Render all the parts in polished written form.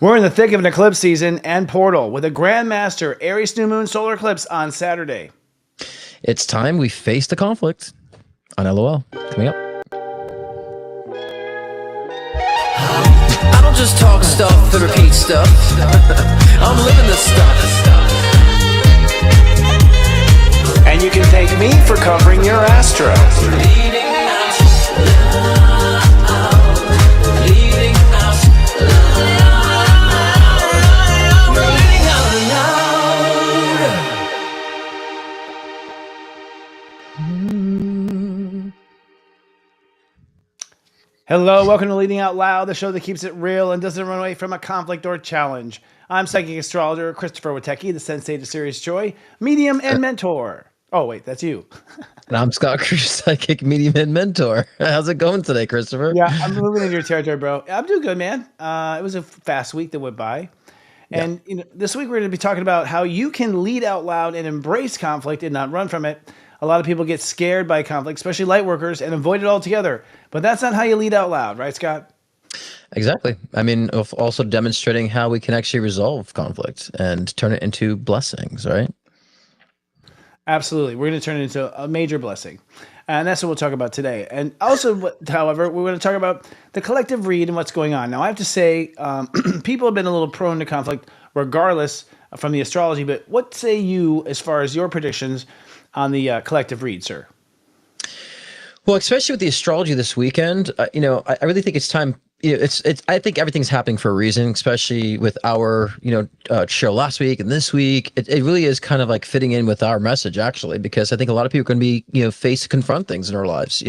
We're in the thick of an eclipse season and portal with a Grandmaster Aries new moon solar eclipse on Saturday. It's time we face the conflict on LOL. Coming up. I don't just talk stuff and repeat stuff. I'm living this stuff. And you can thank me for covering your astro. Leading out loud. Leading out loud. We're leading out loud. Hello, welcome to Leading Out Loud, the show that keeps it real and doesn't run away from a conflict or challenge. I'm psychic astrologer Christopher Witecki, the sensei to Serious Joy, medium and mentor. Oh, wait, that's you. And I'm Scott Cruz, psychic medium and mentor. How's it going today, Christopher? Yeah, I'm moving into your territory, bro. I'm doing good, man. It was a fast week that went by. And this week we're going to be talking about how you can lead out loud and embrace conflict and not run from it. A lot of people get scared by conflict, especially light workers, and avoid it altogether. But that's not how you lead out loud, right, Scott? Exactly. I mean, also demonstrating how we can actually resolve conflict and turn it into blessings, right? Absolutely. We're going to turn it into a major blessing. And that's what we'll talk about today. And also, however, we're going to talk about the collective read and what's going on. Now, I have to say, people have been a little prone to conflict regardless from the astrology. But what say you as far as your predictions on the collective read, sir? Well, especially with the astrology this weekend, I really think it's time. I think everything's happening for a reason, especially with our, show last week and this week. It really is kind of like fitting in with our message, actually, because I think a lot of people are going to be, faced to confront things in our lives,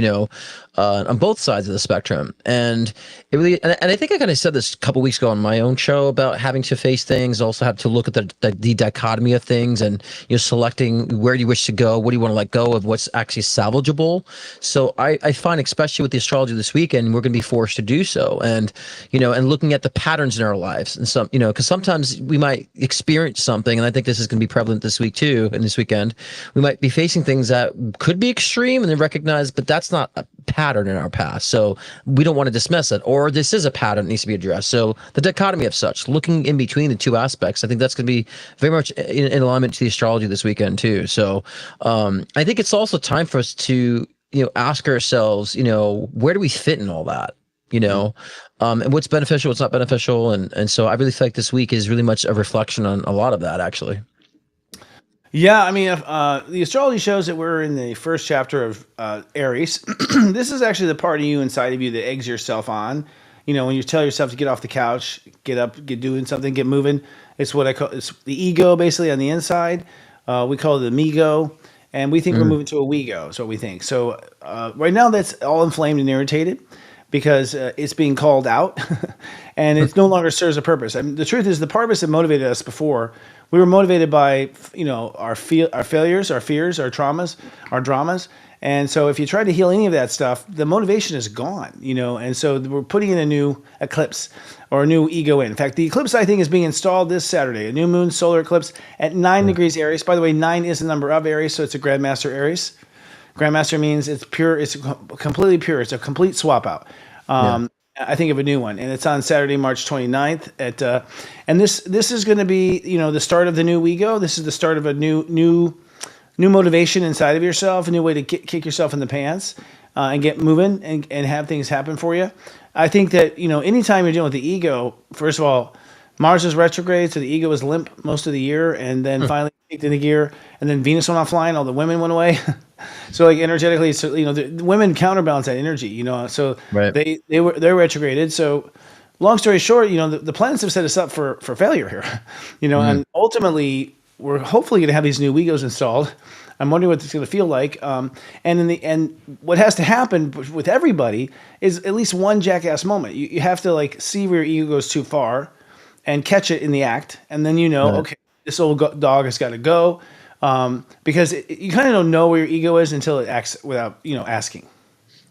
on both sides of the spectrum. And it really, and I think I kind of said this a couple weeks ago on my own show about having to face things, also have to look at the dichotomy of things and, selecting where you wish to go, what do you want to let go of, what's actually salvageable. So I find, especially with the astrology this weekend, we're going to be forced to do so. And, and looking at the patterns in our lives and some, because sometimes we might experience something, and I think this is going to be prevalent this week too, and this weekend, we might be facing things that could be extreme and then recognize, but that's not a pattern in our past. So we don't want to dismiss it, or this is a pattern that needs to be addressed. So the dichotomy of such, looking in between the two aspects, I think that's going to be very much in alignment to the astrology this weekend too. So I think it's also time for us to, ask ourselves, where do we fit in all that? And what's beneficial, what's not beneficial. And so I really feel like this week is really much a reflection on a lot of that, actually. Yeah, I mean, the astrology shows that we're in the first chapter of Aries. This is actually the part of you inside of you that eggs yourself on. When you tell yourself to get off the couch, get up, get doing something, get moving. It's what I call, it's the ego basically on the inside. We call it the me-go. And we think we're moving to a we-go is what we think. So right now that's all inflamed and irritated, because it's being called out and it no longer serves a purpose. I mean, the truth is the purpose that motivated us before, we were motivated by, our failures, our fears, our traumas, our dramas. And so if you try to heal any of that stuff, the motivation is gone, and so we're putting in a new eclipse or a new ego in. In fact, the eclipse, I think, is being installed this Saturday, a new moon solar eclipse at 9 degrees Aries. By the way, 9 is the number of Aries, so it's a Grandmaster Aries. Grandmaster means it's pure. It's completely pure. It's a complete swap out. I think of a new one, and it's on Saturday, March 29th. And this is going to be, the start of the new ego. This is the start of a new motivation inside of yourself, a new way to kick yourself in the pants and get moving and have things happen for you. I think that, anytime you're dealing with the ego, first of all, Mars is retrograde, so the ego is limp most of the year, and then finally kicked into gear, and then Venus went offline, all the women went away. So like energetically, so the women counterbalance that energy, so right. they're retrograded. So long story short, the planets have set us up for failure here, and ultimately we're hopefully going to have these new egos installed. I'm wondering what it's going to feel like. And in the end, what has to happen with everybody is at least one jackass moment. You have to see where your ego goes too far and catch it in the act. And then, okay, this old dog has got to go. Because you kind of don't know where your ego is until it acts without, asking.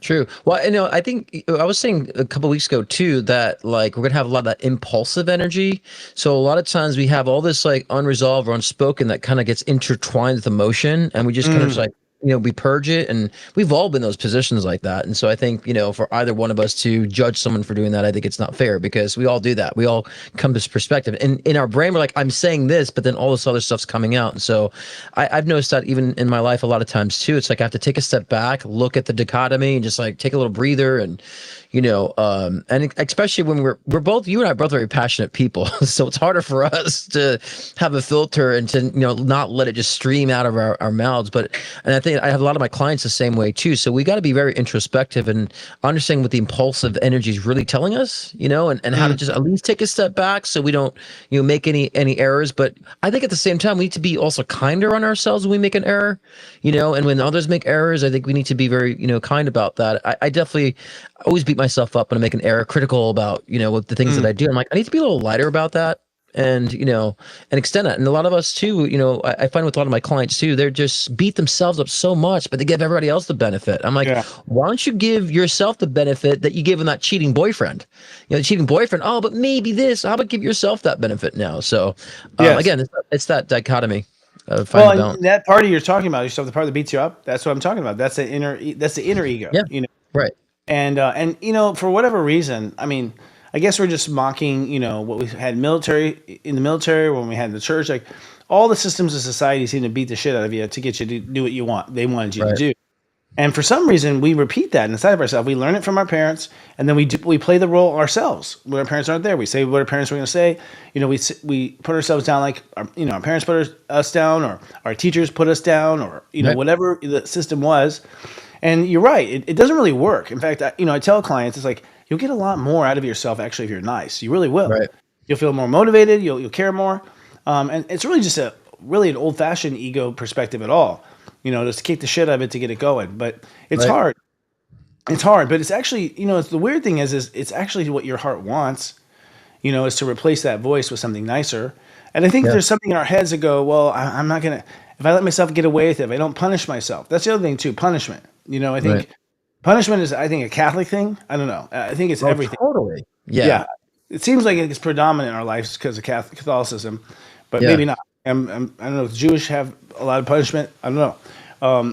True. Well, I think I was saying a couple of weeks ago too that we're gonna have a lot of that impulsive energy. So a lot of times we have all this unresolved or unspoken that kind of gets intertwined with emotion, and we just kind of we purge it, and we've all been in those positions like that. And so I think, for either one of us to judge someone for doing that, I think it's not fair, because we all do that. We all come to this perspective, and in our brain we're like, I'm saying this, but then all this other stuff's coming out. And so I've noticed that even in my life a lot of times too. It's like I have to take a step back, look at the dichotomy, and just like take a little breather. And and especially when we're both, you and I are both very passionate people, so it's harder for us to have a filter and to not let it just stream out of our mouths. And I think I have a lot of my clients the same way too. So we got to be very introspective and understanding what the impulsive energy is really telling us, and how to just at least take a step back so we don't make any errors. But I think at the same time we need to be also kinder on ourselves when we make an error, and when others make errors, I think we need to be very kind about that. I definitely always beat myself up when I make an error, critical about with the things that I do. I'm like, I need to be a little lighter about that, and and extend that. And a lot of us too, I find with a lot of my clients too, they're just beat themselves up so much, but they give everybody else the benefit. I'm like, Yeah. why don't you give yourself the benefit that you give in that cheating boyfriend? The cheating boyfriend. Oh, but maybe this. How about give yourself that benefit now? So Yes. again, it's that dichotomy of finding Well, balance. and that party you're talking about, yourself, the part that beats you up, that's what I'm talking about. That's the inner ego. Yeah. Right. And for whatever reason, I mean, I guess we're just mocking, what we had in the military, when we had in the church, like all the systems of society seem to beat the shit out of you to get you to do what they wanted you to do. And for some reason, we repeat that inside of ourselves. We learn it from our parents, and then we play the role ourselves when our parents aren't there. We say what our parents were going to say. We put ourselves down like our parents put us down, or our teachers put us down, or whatever the system was. And you're right; it doesn't really work. In fact, I tell clients, it's like you'll get a lot more out of yourself actually if you're nice. You really will. Right. You'll feel more motivated. You'll care more, and it's really just an old-fashioned ego perspective at all. Just to kick the shit out of it to get it going. But it's hard. It's hard, but it's actually, it's the weird thing is it's actually what your heart wants, is to replace that voice with something nicer. And I think there's something in our heads that go, well, I'm not going to, if I let myself get away with it, if I don't punish myself. That's the other thing too, punishment. I think punishment is, a Catholic thing. I don't know. I think it's everything. Totally. Yeah. It seems like it's predominant in our lives because of Catholicism, but maybe not. I don't know. Does Jewish have a lot of punishment? I don't know.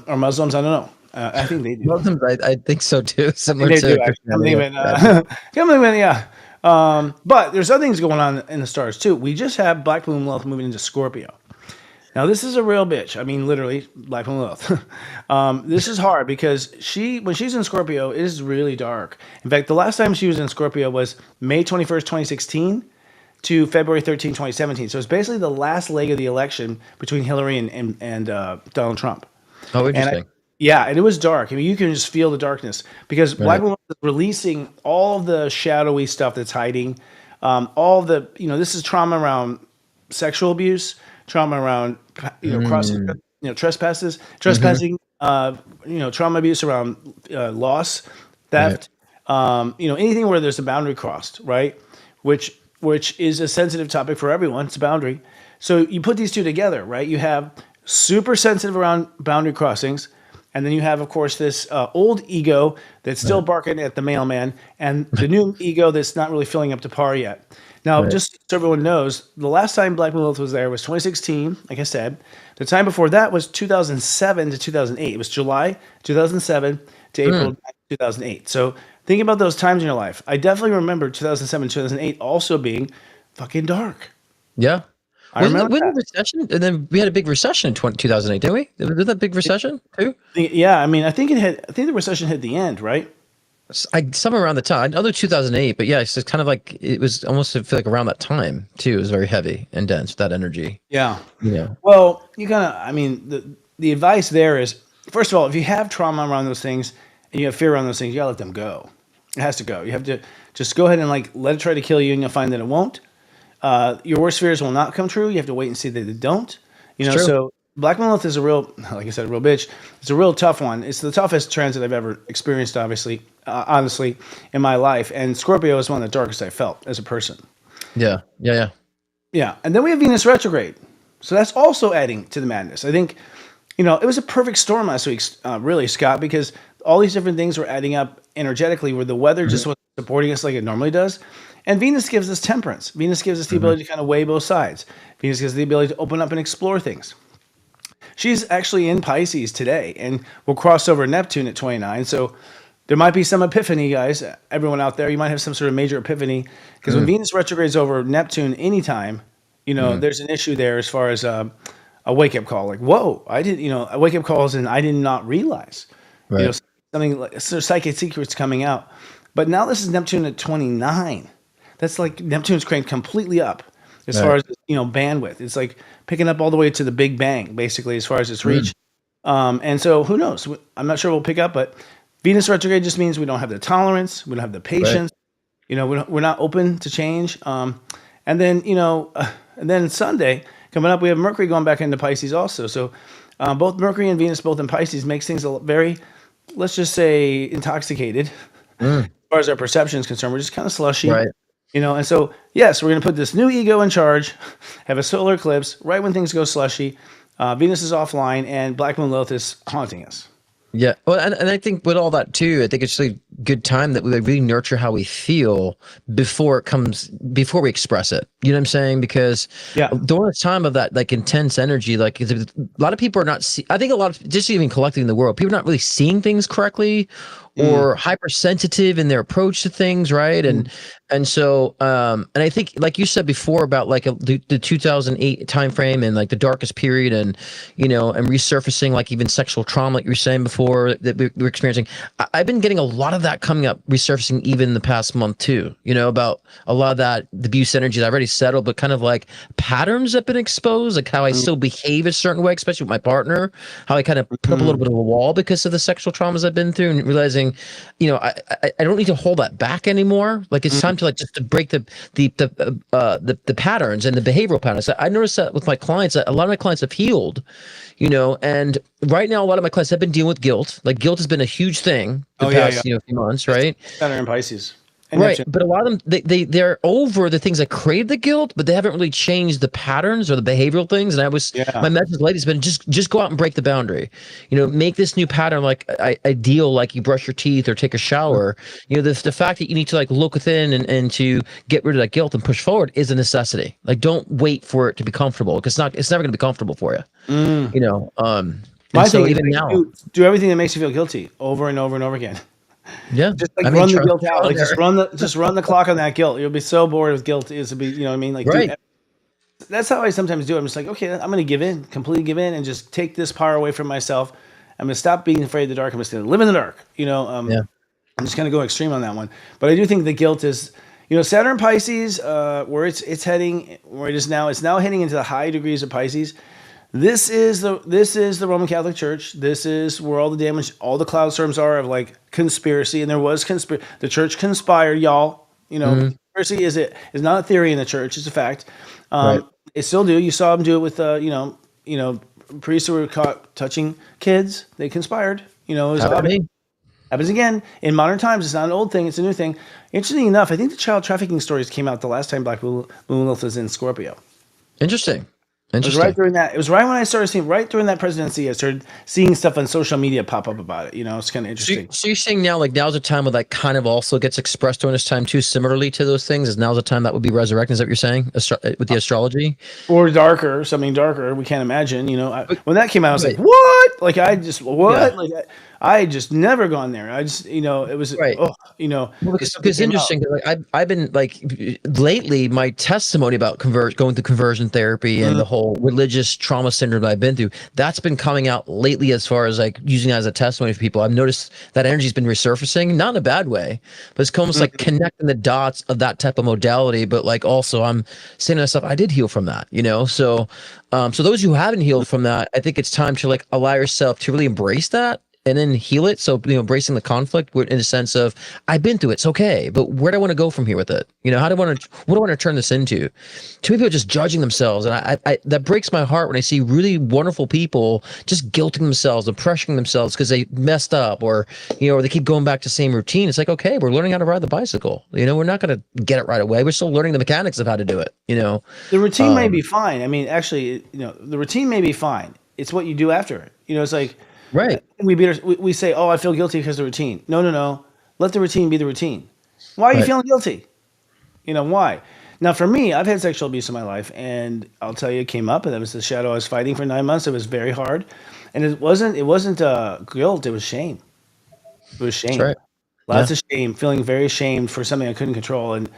Or Muslims? I don't know. I think they do. Muslims, I think so too. Similar They to do. Yeah. But there's other things going on in the stars too. We just have Black Moon Lilith moving into Scorpio. Now this is a real bitch. I mean, literally, Black Moon Lilith. This is hard because when she's in Scorpio, it is really dark. In fact, the last time she was in Scorpio was May 21st, 2016. To February 13, 2017. So it's basically the last leg of the election between Hillary and Donald Trump. Oh, interesting. And it was dark. I mean, you can just feel the darkness because Black Woman is releasing all of the shadowy stuff that's hiding. All the, this is trauma around sexual abuse, trauma around, crossing, trespassing, trauma abuse around loss, theft, anything where there's a boundary crossed, right? Which is a sensitive topic for everyone. It's a boundary. So you put these two together, right? You have super sensitive around boundary crossings. And then you have, of course, this old ego that's still barking at the mailman and the new ego that's not really filling up to par yet. Now, just so everyone knows, the last time Black Moon Lilith was there was 2016, like I said. The time before that was 2007 to 2008. It was July 2007 to April 2008. So think about those times in your life. I definitely remember 2007, 2008 also being fucking dark. Yeah. I remember the recession, and then we had a big recession in 2008, didn't we? Did that big recession too? Yeah, I mean, I think the recession hit the end, right? Somewhere around the time, another 2008, but yeah, it's just kind of like it was almost, I feel like around that time too. It was very heavy and dense, that energy. Yeah. Yeah. Well, the advice there is, first of all, if you have trauma around those things and you have fear around those things, you gotta let them go. It has to go. You have to just go ahead and let it try to kill you, and you'll find that it won't. Your worst fears will not come true. You have to wait and see that they don't. So Black Moon Lilith is a real, like I said, a real bitch. It's a real tough one. It's the toughest transit I've ever experienced, obviously, honestly, in my life. And Scorpio is one of the darkest I felt as a person. Yeah. Yeah. And then we have Venus retrograde. So that's also adding to the madness. I think, it was a perfect storm last week, really, Scott, because all these different things were adding up energetically where the weather just wasn't supporting us like it normally does. And Venus gives us temperance. Venus gives us the ability to kind of weigh both sides. Venus gives us the ability to open up and explore things. She's actually in Pisces today, and we'll cross over Neptune at 29. So there might be some epiphany, guys. Everyone out there, you might have some sort of major epiphany because when Venus retrogrades over Neptune anytime, there's an issue there as far as a wake up call. Like, whoa, I did, a wake up calls and I did not realize, Right. something like so psychic secrets coming out. But now this is Neptune at 29. That's like Neptune's cranked completely up as far Right. as bandwidth. It's like picking up all the way to the Big Bang, basically, as far as its reach. And so who knows? I'm not sure we'll pick up, but Venus retrograde just means we don't have the tolerance, we don't have the patience. We're not open to change. And then and then Sunday coming up, we have Mercury going back into Pisces also. So both Mercury and Venus, both in Pisces, makes things very, let's just say, intoxicated. As far as our perception is concerned, we're just kind of slushy. Right. And so, yes, we're going to put this new ego in charge, have a solar eclipse right when things go slushy. Venus is offline, and Black Moon Lilith is haunting us. Yeah. Well, and I think with all that too, I think it's a good time that we really nurture how we feel before we express it. You know what I'm saying? Because during the time of that like intense energy, like a lot of people are not, I think a lot of, just even collectively in the world, people are not really seeing things correctly or hypersensitive in their approach to things. Right. And so, and I think, like you said before about like the 2008 timeframe and like the darkest period and, and resurfacing, like even sexual trauma, like you were saying before that we were experiencing. I've been getting a lot of that coming up, resurfacing even in the past month too, about a lot of that the abuse energy that I've already settled, but kind of like patterns that have been exposed, like how I still behave a certain way, especially with my partner, how I kind of put up a little bit of a wall because of the sexual traumas I've been through, and realizing, I don't need to hold that back anymore. Like it's time to like just to break the patterns and the behavioral patterns. I noticed that with my clients, that a lot of my clients have healed, and right now a lot of my clients have been dealing with guilt. Like guilt has been a huge thing the past few months, right? Saturn in Pisces. And Right, Neptune. but a lot of them they're over the things that created the guilt, but they haven't really changed the patterns or the behavioral things. And my message lately has been just go out and break the boundary. Make this new pattern like ideal, like you brush your teeth or take a shower. The fact that you need to like look within and to get rid of that guilt and push forward is a necessity. Like don't wait for it to be comfortable because it's never going to be comfortable for you. My so thing even is now, do everything that makes you feel guilty over and over and over again. yeah, Just like run the guilt out. Like just run the clock on that guilt. You'll be so bored with guilt. Is to be, what I mean? Like, right. That's how I sometimes do it. I'm just like, okay, I'm going to give in, completely give in, and just take this power away from myself. I'm going to stop being afraid of the dark. I'm just going to live in the dark. I'm just going to go extreme on that one. But I do think the guilt is, Saturn Pisces, where it's heading, where it is now. It's now heading into the high degrees of Pisces. This is the Roman Catholic Church. This is where all the damage, all the cloud storms are of like conspiracy, and there was the church conspired, y'all. Conspiracy is not a theory in the church; it's a fact. Right. They still do. You saw them do it with priests who were caught touching kids. They conspired. It was happens again in modern times. It's not an old thing; it's a new thing. Interesting enough, I think the child trafficking stories came out the last time Black Moon Lilith was in Scorpio. Interesting. It was right during that. It was right when I started seeing, right during that presidency, I started seeing stuff on social media pop up about it. It's kind of interesting. So you're saying now, like now's a time where that kind of also gets expressed during this time too, similarly to those things. Is now's the time that would be resurrecting? Is that what you're saying with the astrology? Or darker, something darker. We can't imagine. When that came out, I was like, "What?" Like what? Yeah. Like I just never gone there. I just, it was right. Well, because interesting. Like I've been like lately, my testimony about going through conversion therapy and the whole religious trauma syndrome that I've been through, that's been coming out lately as far as like using that as a testimony for people. I've noticed that energy's been resurfacing, not in a bad way, but it's almost like connecting the dots of that type of modality. But like also I'm saying to myself, I did heal from that, So, so those who haven't healed from that, I think it's time to like allow yourself to really embrace that and then heal it. So, embracing the conflict in a sense of, I've been through it, it's okay, but where do I want to go from here with it? What do I want to turn this into? Too many people just judging themselves. And I that breaks my heart when I see really wonderful people just guilting themselves and pressuring themselves because they messed up or they keep going back to the same routine. It's like, okay, we're learning how to ride the bicycle. We're not going to get it right away. We're still learning the mechanics of how to do it, The routine may be fine. I mean, actually, the routine may be fine. It's what you do after it. It's like, right. We say, oh, I feel guilty because of the routine. No. Let the routine be the routine. Why are you feeling guilty? Why? Now, for me, I've had sexual abuse in my life, and I'll tell you, it came up, and that was the shadow I was fighting for 9 months. It was very hard, and it wasn't guilt. It was shame. It was That's shame. right. Yeah. Lots of shame, feeling very ashamed for something I couldn't control, and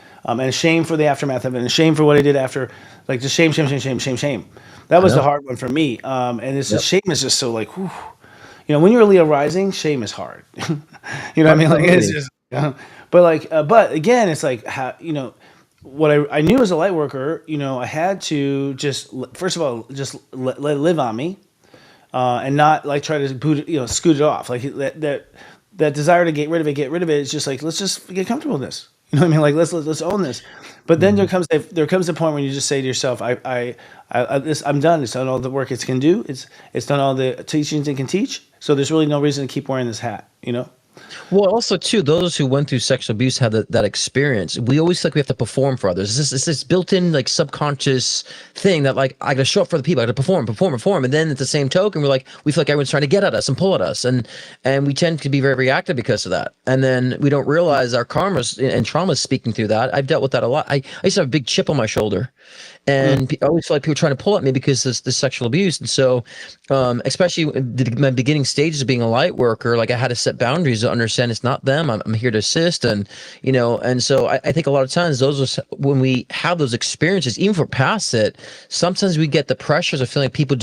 shame for the aftermath of it, and shame for what I did after, like just shame, shame, shame, shame, shame, shame. That I was the know. hard one for me. And it's the Yep. shame is just so like, whew. When you're a Leo rising, shame is hard. You know what I mean? Like it's Absolutely. just, but like, but again, it's like how what I knew as a light worker. I had to just first of all just let it live on me, and not like try to scoot it off. Like that desire to get rid of it. It's just like let's just get comfortable with this. You know what I mean? Like let's own this. But then Mhm. there comes a point when you just say to yourself, I'm done. It's done all the work it can do. It's done all the teachings it can teach. So there's really no reason to keep wearing this hat. Well, also too, those who went through sexual abuse have that experience. We always feel like we have to perform for others. It's this built-in like subconscious thing that like I got to show up for the people. I got to perform, and then at the same token, we feel like everyone's trying to get at us and pull at us, and we tend to be very reactive because of that. And then we don't realize our karmas and traumas speaking through that. I've dealt with that a lot. I used to have a big chip on my shoulder, Mm. and I always feel like people trying to pull at me because this sexual abuse. And so, especially in my beginning stages of being a light worker, like I had to set boundaries to understand it's not them. I'm here to assist, and so I think a lot of times when we have those experiences, even if we're past it, sometimes we get the pressures of feeling like people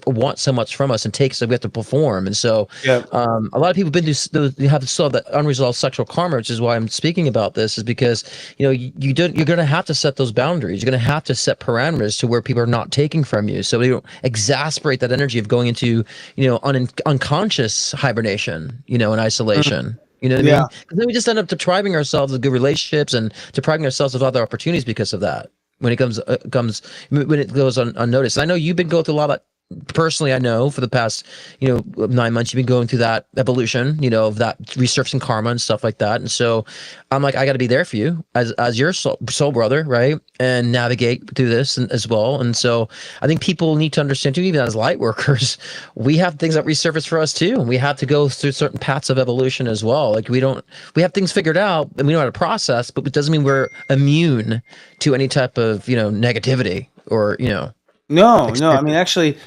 want so much from us and take so we have to perform. And so, Yeah. a lot of people still have that unresolved sexual karma, which is why I'm speaking about this, is because you're going to have to set those boundaries. You're going to have to set parameters to where people are not taking from you, so we don't exasperate that energy of going into unconscious hibernation, in Mm. isolation. You know what I Yeah. mean? Because then we just end up depriving ourselves of good relationships and depriving ourselves of other opportunities because of that. When it goes unnoticed. And I know you've been going through a lot of personally. I know for the past 9 months you've been going through that evolution, of that resurfacing karma and stuff like that. And so I'm like, I got to be there for you as your soul brother, right? And navigate through this as well. And so I think people need to understand too, even as light workers, we have things that resurface for us too, and we have to go through certain paths of evolution as well. Like we have things figured out and we know how to process, but it doesn't mean we're immune to any type of negativity or No, no. I experience. mean, actually,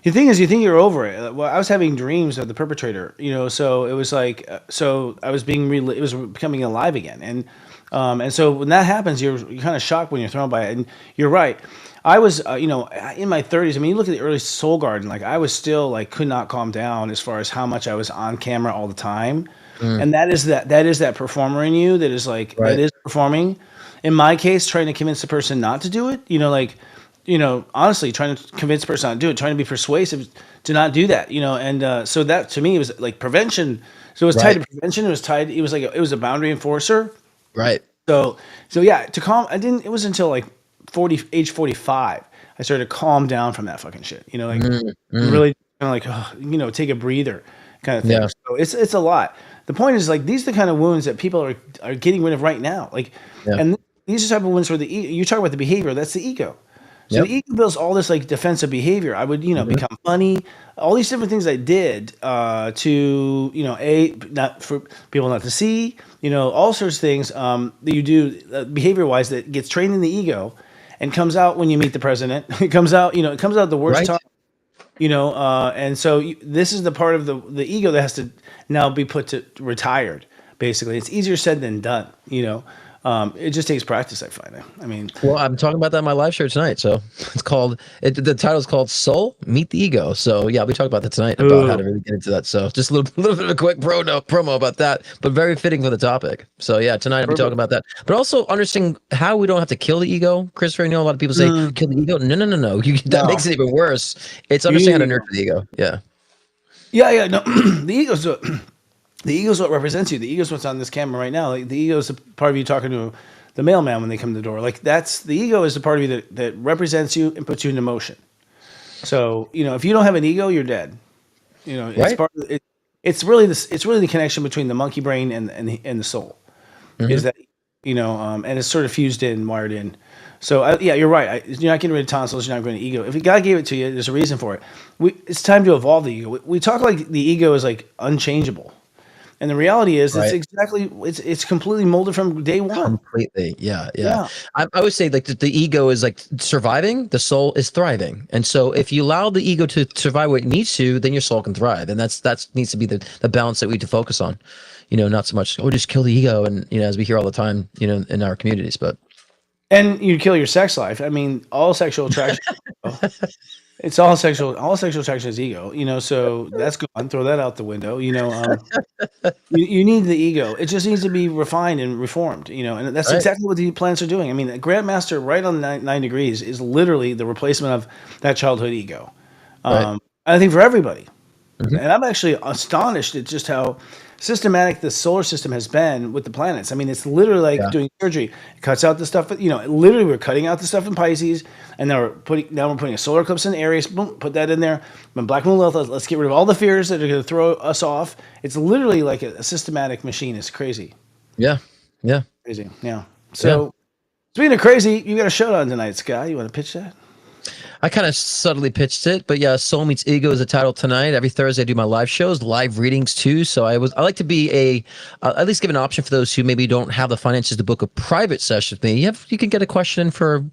the thing is, you think you're over it. Well, I was having dreams of the perpetrator. So it was like, so I was it was becoming alive again, and so when that happens, you're kind of shocked when you're thrown by it. And you're right. I was, in my 30s. I mean, you look at the early Soul Garden. Like I was still like could not calm down as far as how much I was on camera all the time, Mm, and that is that performer in you that is like that right. is performing. In my case, trying to convince the person not to do it. Like honestly, trying to convince the person not to do it, trying to be persuasive to not do that, and so that to me was like prevention. So it was tied Right. to prevention. It was tied. It was a boundary enforcer. Right. So yeah, to calm. I didn't. It was until like age 45, I started to calm down from that fucking shit. Like Mm, mm, really kind of like take a breather, kind of thing. yeah. So it's a lot. The point is like these are the kind of wounds that people are getting rid of right now. Like, Yeah. and these are the type of wounds where you talk about the behavior. That's the ego. So Yep. the ego builds all this like defensive behavior. I would, Mhm. become funny, all these different things I did to, not for people not to see, all sorts of things that you do behavior wise that gets trained in the ego and comes out when you meet the president. It comes out the worst Right. time, and so this is the part of the ego that has to now be put to retired. Basically, it's easier said than done. It just takes practice. I find. I mean, Well, I'm talking about that in my live show tonight. So the title is called Soul Meet the Ego. So yeah, we talk about that tonight about how ooh, to really get into that. So just a little bit of a quick promo about that, but very fitting for the topic. So yeah, tonight I'll be talking perfect. about that, but also understanding how we don't have to kill the ego. Christopher, a lot of people say Mm, kill the ego. No, no, no, no. That no, makes it even worse. It's you understanding need how to the nurture ego. the ego. Yeah. Yeah, yeah, no. the ego's what, the ego's what represents you. The ego's what's on this camera right now. Like the ego's a part of you talking to the mailman when they come to the door. Like that's the ego is the part of you that represents you and puts you into motion. So if you don't have an ego, you're dead. It's Right. part of it. It's really this. It's really the connection between the monkey brain and the soul. Hmm. Is that and it's sort of fused in, wired in. So yeah, you're right. You're not getting rid of tonsils. You're not getting rid of ego. If God gave it to you, there's a reason for it. It's time to evolve the ego. We talk like the ego is like unchangeable. And the reality is, Right. it's completely molded from day one. Completely. Yeah. Yeah. Yeah. I would say like the ego is like surviving, the soul is thriving. And so if you allow the ego to survive what it needs to, then your soul can thrive. And that's needs to be the balance that we need to focus on. Not so much, just kill the ego. And, as we hear all the time, in our communities, but. And you kill your sex life. I mean, all sexual attraction. It's all sexual attraction is ego, so that's gone. Throw that out the window. You need the ego. It just needs to be refined and reformed, and that's Right. exactly what the planets are doing. I mean, Grandmaster right on 9 degrees is literally the replacement of that childhood ego. Right. I think for everybody. Mhm. And I'm actually astonished at just how systematic the solar system has been with the planets. I mean, it's literally like Yeah. doing surgery. It cuts out the stuff, literally we're cutting out the stuff in Pisces, and now we're putting a solar eclipse in Aries. Boom, put that in there. When Black Moon, let's get rid of all the fears that are going to throw us off. It's literally like a systematic machine. It's crazy. Yeah. Yeah. Crazy. Yeah. So, speaking of crazy, you got a showdown tonight, Scott. You want to pitch that? I kind of subtly pitched it, but yeah, Soul Meets Ego is the title tonight. Every Thursday I do my live shows, live readings too. So I like to be at least give an option for those who maybe don't have the finances to book a private session with me. You can get a question for,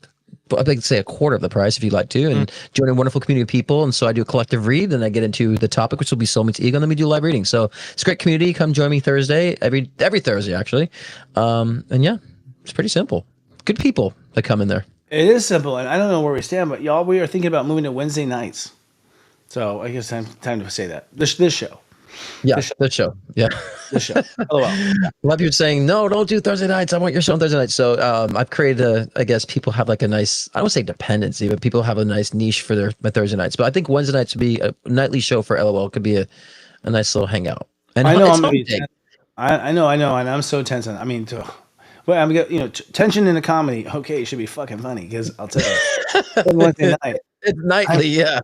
I'd like to say, a quarter of the price if you'd like to, and join a wonderful community of people. And so I do a collective read, and I get into the topic, which will be Soul Meets Ego, and then we do live readings. So it's a great community. Come join me Thursday, every Thursday actually. And yeah, it's pretty simple. Good people that come in there. It is simple, and I don't know where we stand, but y'all, we are thinking about moving to Wednesday nights. So I guess time to say that this show. Yeah, this show. Yeah. This show. LOL. A lot of people saying, no, don't do Thursday nights. I want your show on Thursday nights. So I've created I guess people have like a nice, I don't say dependency, but people have a nice niche for my Thursday nights. But I think Wednesday nights would be a nightly show for LOL. Could be a nice little hangout. And I know it's I'm gonna be hunting. I know, and I'm so tense. I mean, well, I'm tension in a comedy. Okay, it should be fucking funny because I'll tell you, Wednesday night. It's nightly, yeah.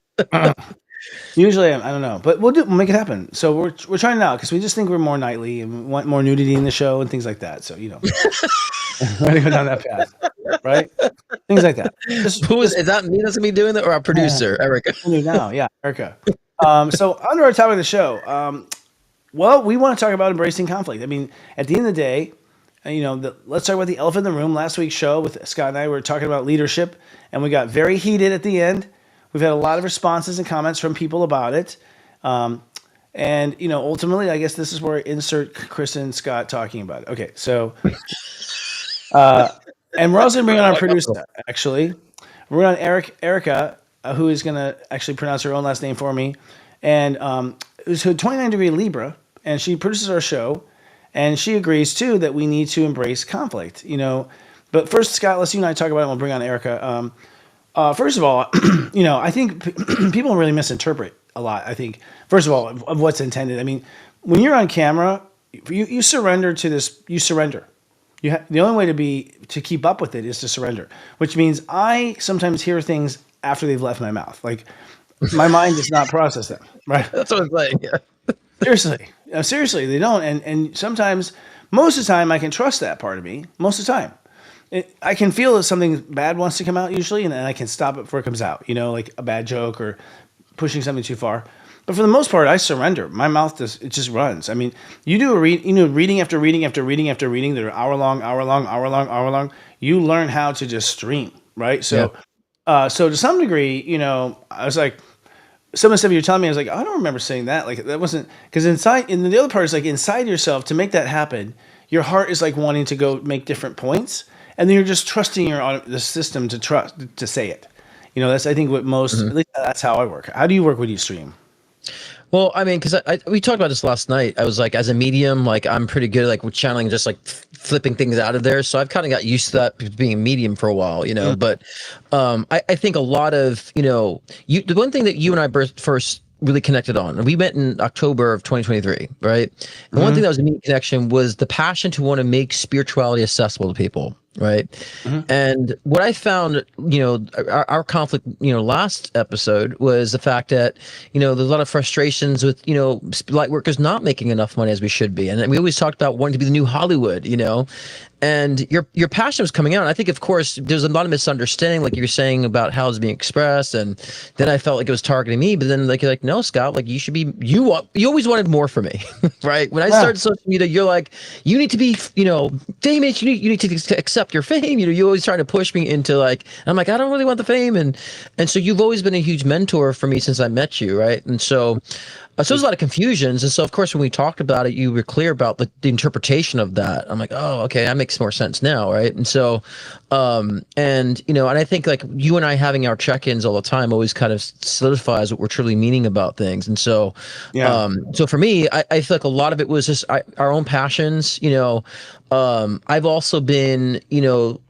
Usually, I don't know, but we'll make it happen. So we're trying it out because we just think we're more nightly and we want more nudity in the show and things like that. So we're gonna go down that path, right? Things like that. Is that me that's gonna be doing that, or our producer, Erica? Now, yeah, Erica. So under our topic of the show, well, we want to talk about embracing conflict. I mean, at the end of the day, let's talk about the elephant in the room. Last week's show with Scott and I, we were talking about leadership, and we got very heated at the end. We've had a lot of responses and comments from people about it. And ultimately, I guess this is where I insert Chris and Scott talking about it. Okay, so, and we're also going to bring on our producer, actually. We're on Erica, who is going to actually pronounce her own last name for me. And who's a 29-degree Libra, and she produces our show. And she agrees, too, that we need to embrace conflict, But first, Scott, let's you and I talk about it, and we'll bring on Erica. First of all, I think people really misinterpret a lot, I think, first of all, of what's intended. I mean, when you're on camera, you surrender to this. You surrender. The only way to keep up with it is to surrender, which means I sometimes hear things after they've left my mouth. Like, my mind does not process them, right? That's what I'm saying, yeah. Seriously, they don't. And sometimes, most of the time, I can trust that part of me. Most of the time. I can feel that something bad wants to come out usually, and then I can stop it before it comes out, like a bad joke or pushing something too far. But for the most part, I surrender. My mouth just runs. I mean, you do reading after reading after reading after reading that are hour long. You learn how to just stream, right? So, so to some degree, I was like, some of the stuff you're telling me, I was like, I don't remember saying that. Like, that wasn't, because inside, and the other part is like inside yourself, to make that happen, your heart is like wanting to go make different points, and then you're just trusting the system to say it. That's, I think, what most, at least that's how I work. How do you work when you stream? Well, I mean, because we talked about this last night. I was like, as a medium, like I'm pretty good like with channeling, just like flipping things out of there. So I've kind of got used to that being a medium for a while, But I think a lot of the one thing that you and I first really connected on, and we met in October of 2023, right? And one thing that was a neat connection was the passion to want to make spirituality accessible to people. Right. And what I found, our conflict, last episode was the fact that, there's a lot of frustrations with, light workers not making enough money as we should be. And we always talked about wanting to be the new Hollywood, and your passion was coming out. And I think, of course, there's a lot of misunderstanding, like you were saying about how it's being expressed, and then I felt like it was targeting me. But then, like, you're like, no, Scott, like you should be. You always wanted more from me, right? When I started social media, you're like, you need to be, famous. You need to accept your fame. You always trying to push me into like. I'm like, I don't really want the fame, and so you've always been a huge mentor for me since I met you, right? And so. So there's a lot of confusions. And so, of course, when we talked about it, you were clear about the interpretation of that. I'm like, oh, okay, that makes more sense now, right? And so, and I think like you and I having our check-ins all the time always kind of solidifies what we're truly meaning about things. And so, so for me, I feel like a lot of it was just our own passions. I've also been,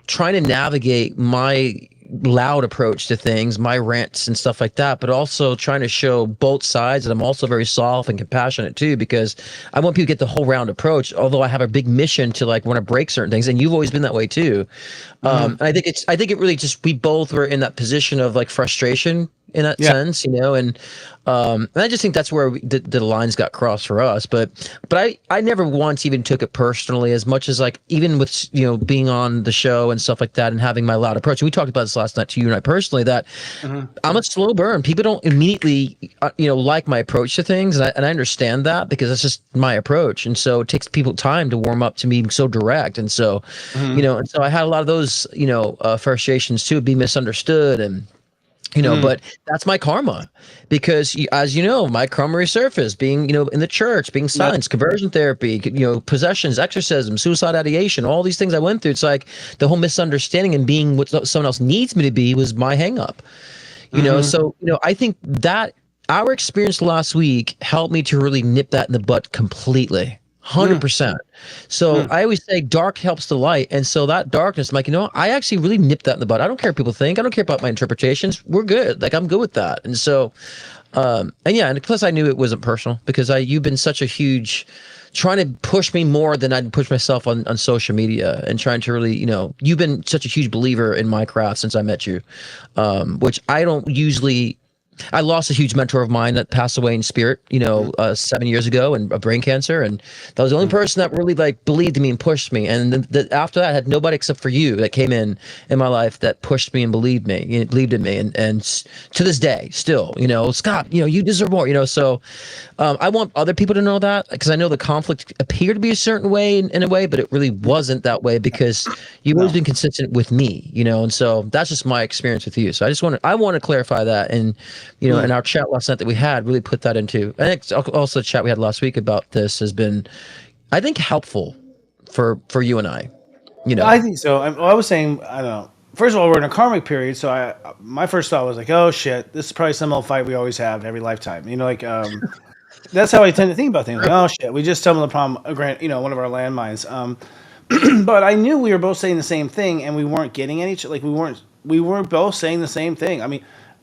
trying to navigate my loud approach to things, my rants and stuff like that, but also trying to show both sides. And I'm also very soft and compassionate too, because I want people to get the whole round approach. Although I have a big mission to like want to break certain things, and you've always been that way too. And I think it really just, we both were in that position of like frustration in that sense, and I just think that's where the lines got crossed for us. But I never once even took it personally, as much as like even with being on the show and stuff like that and having my loud approach. And we talked about this last night to you and I personally, that I'm a slow burn. People don't immediately like my approach to things, and I understand that because that's just my approach. And so it takes people time to warm up to me being so direct. And so and so I had a lot of those frustrations too, being misunderstood and. But that's my karma, because as my karma resurfaced, being, in the church, being silenced, conversion therapy, possessions, exorcism, suicide ideation, all these things I went through. It's like the whole misunderstanding and being what someone else needs me to be was my hang up, So, I think that our experience last week helped me to really nip that in the bud completely. 100%. So I always say dark helps the light. And so that darkness, I'm like, I actually really nipped that in the bud. I don't care what people think. I don't care about my interpretations. We're good. Like, I'm good with that. And so, and plus I knew it wasn't personal, because you've been such a huge, trying to push me more than I'd push myself on social media, and trying to really, you've been such a huge believer in my craft since I met you, which I don't usually. I lost a huge mentor of mine that passed away in spirit, 7 years ago, and a brain cancer. And that was the only person that really like believed in me and pushed me. And after that, I had nobody except for you that came in my life that pushed me and believed in me. And to this day, still, Scott, you deserve more, so I want other people to know that, because I know the conflict appeared to be a certain way in a way, but it really wasn't that way, because you've always been consistent with me, and so that's just my experience with you. So I want to clarify that. And, in our chat last night that we had, really put that into, I think also the chat we had last week about this has been, I think, helpful for you and I, I think so. I was saying, I don't know. First of all, we're in a karmic period, so my first thought was like, oh shit, this is probably some old fight we always have every lifetime. That's how I tend to think about things. Like, oh shit, we just stumbled upon one of our landmines. But I knew we were both saying the same thing, and we weren't getting at each. Like we weren't both saying the same thing. I mean,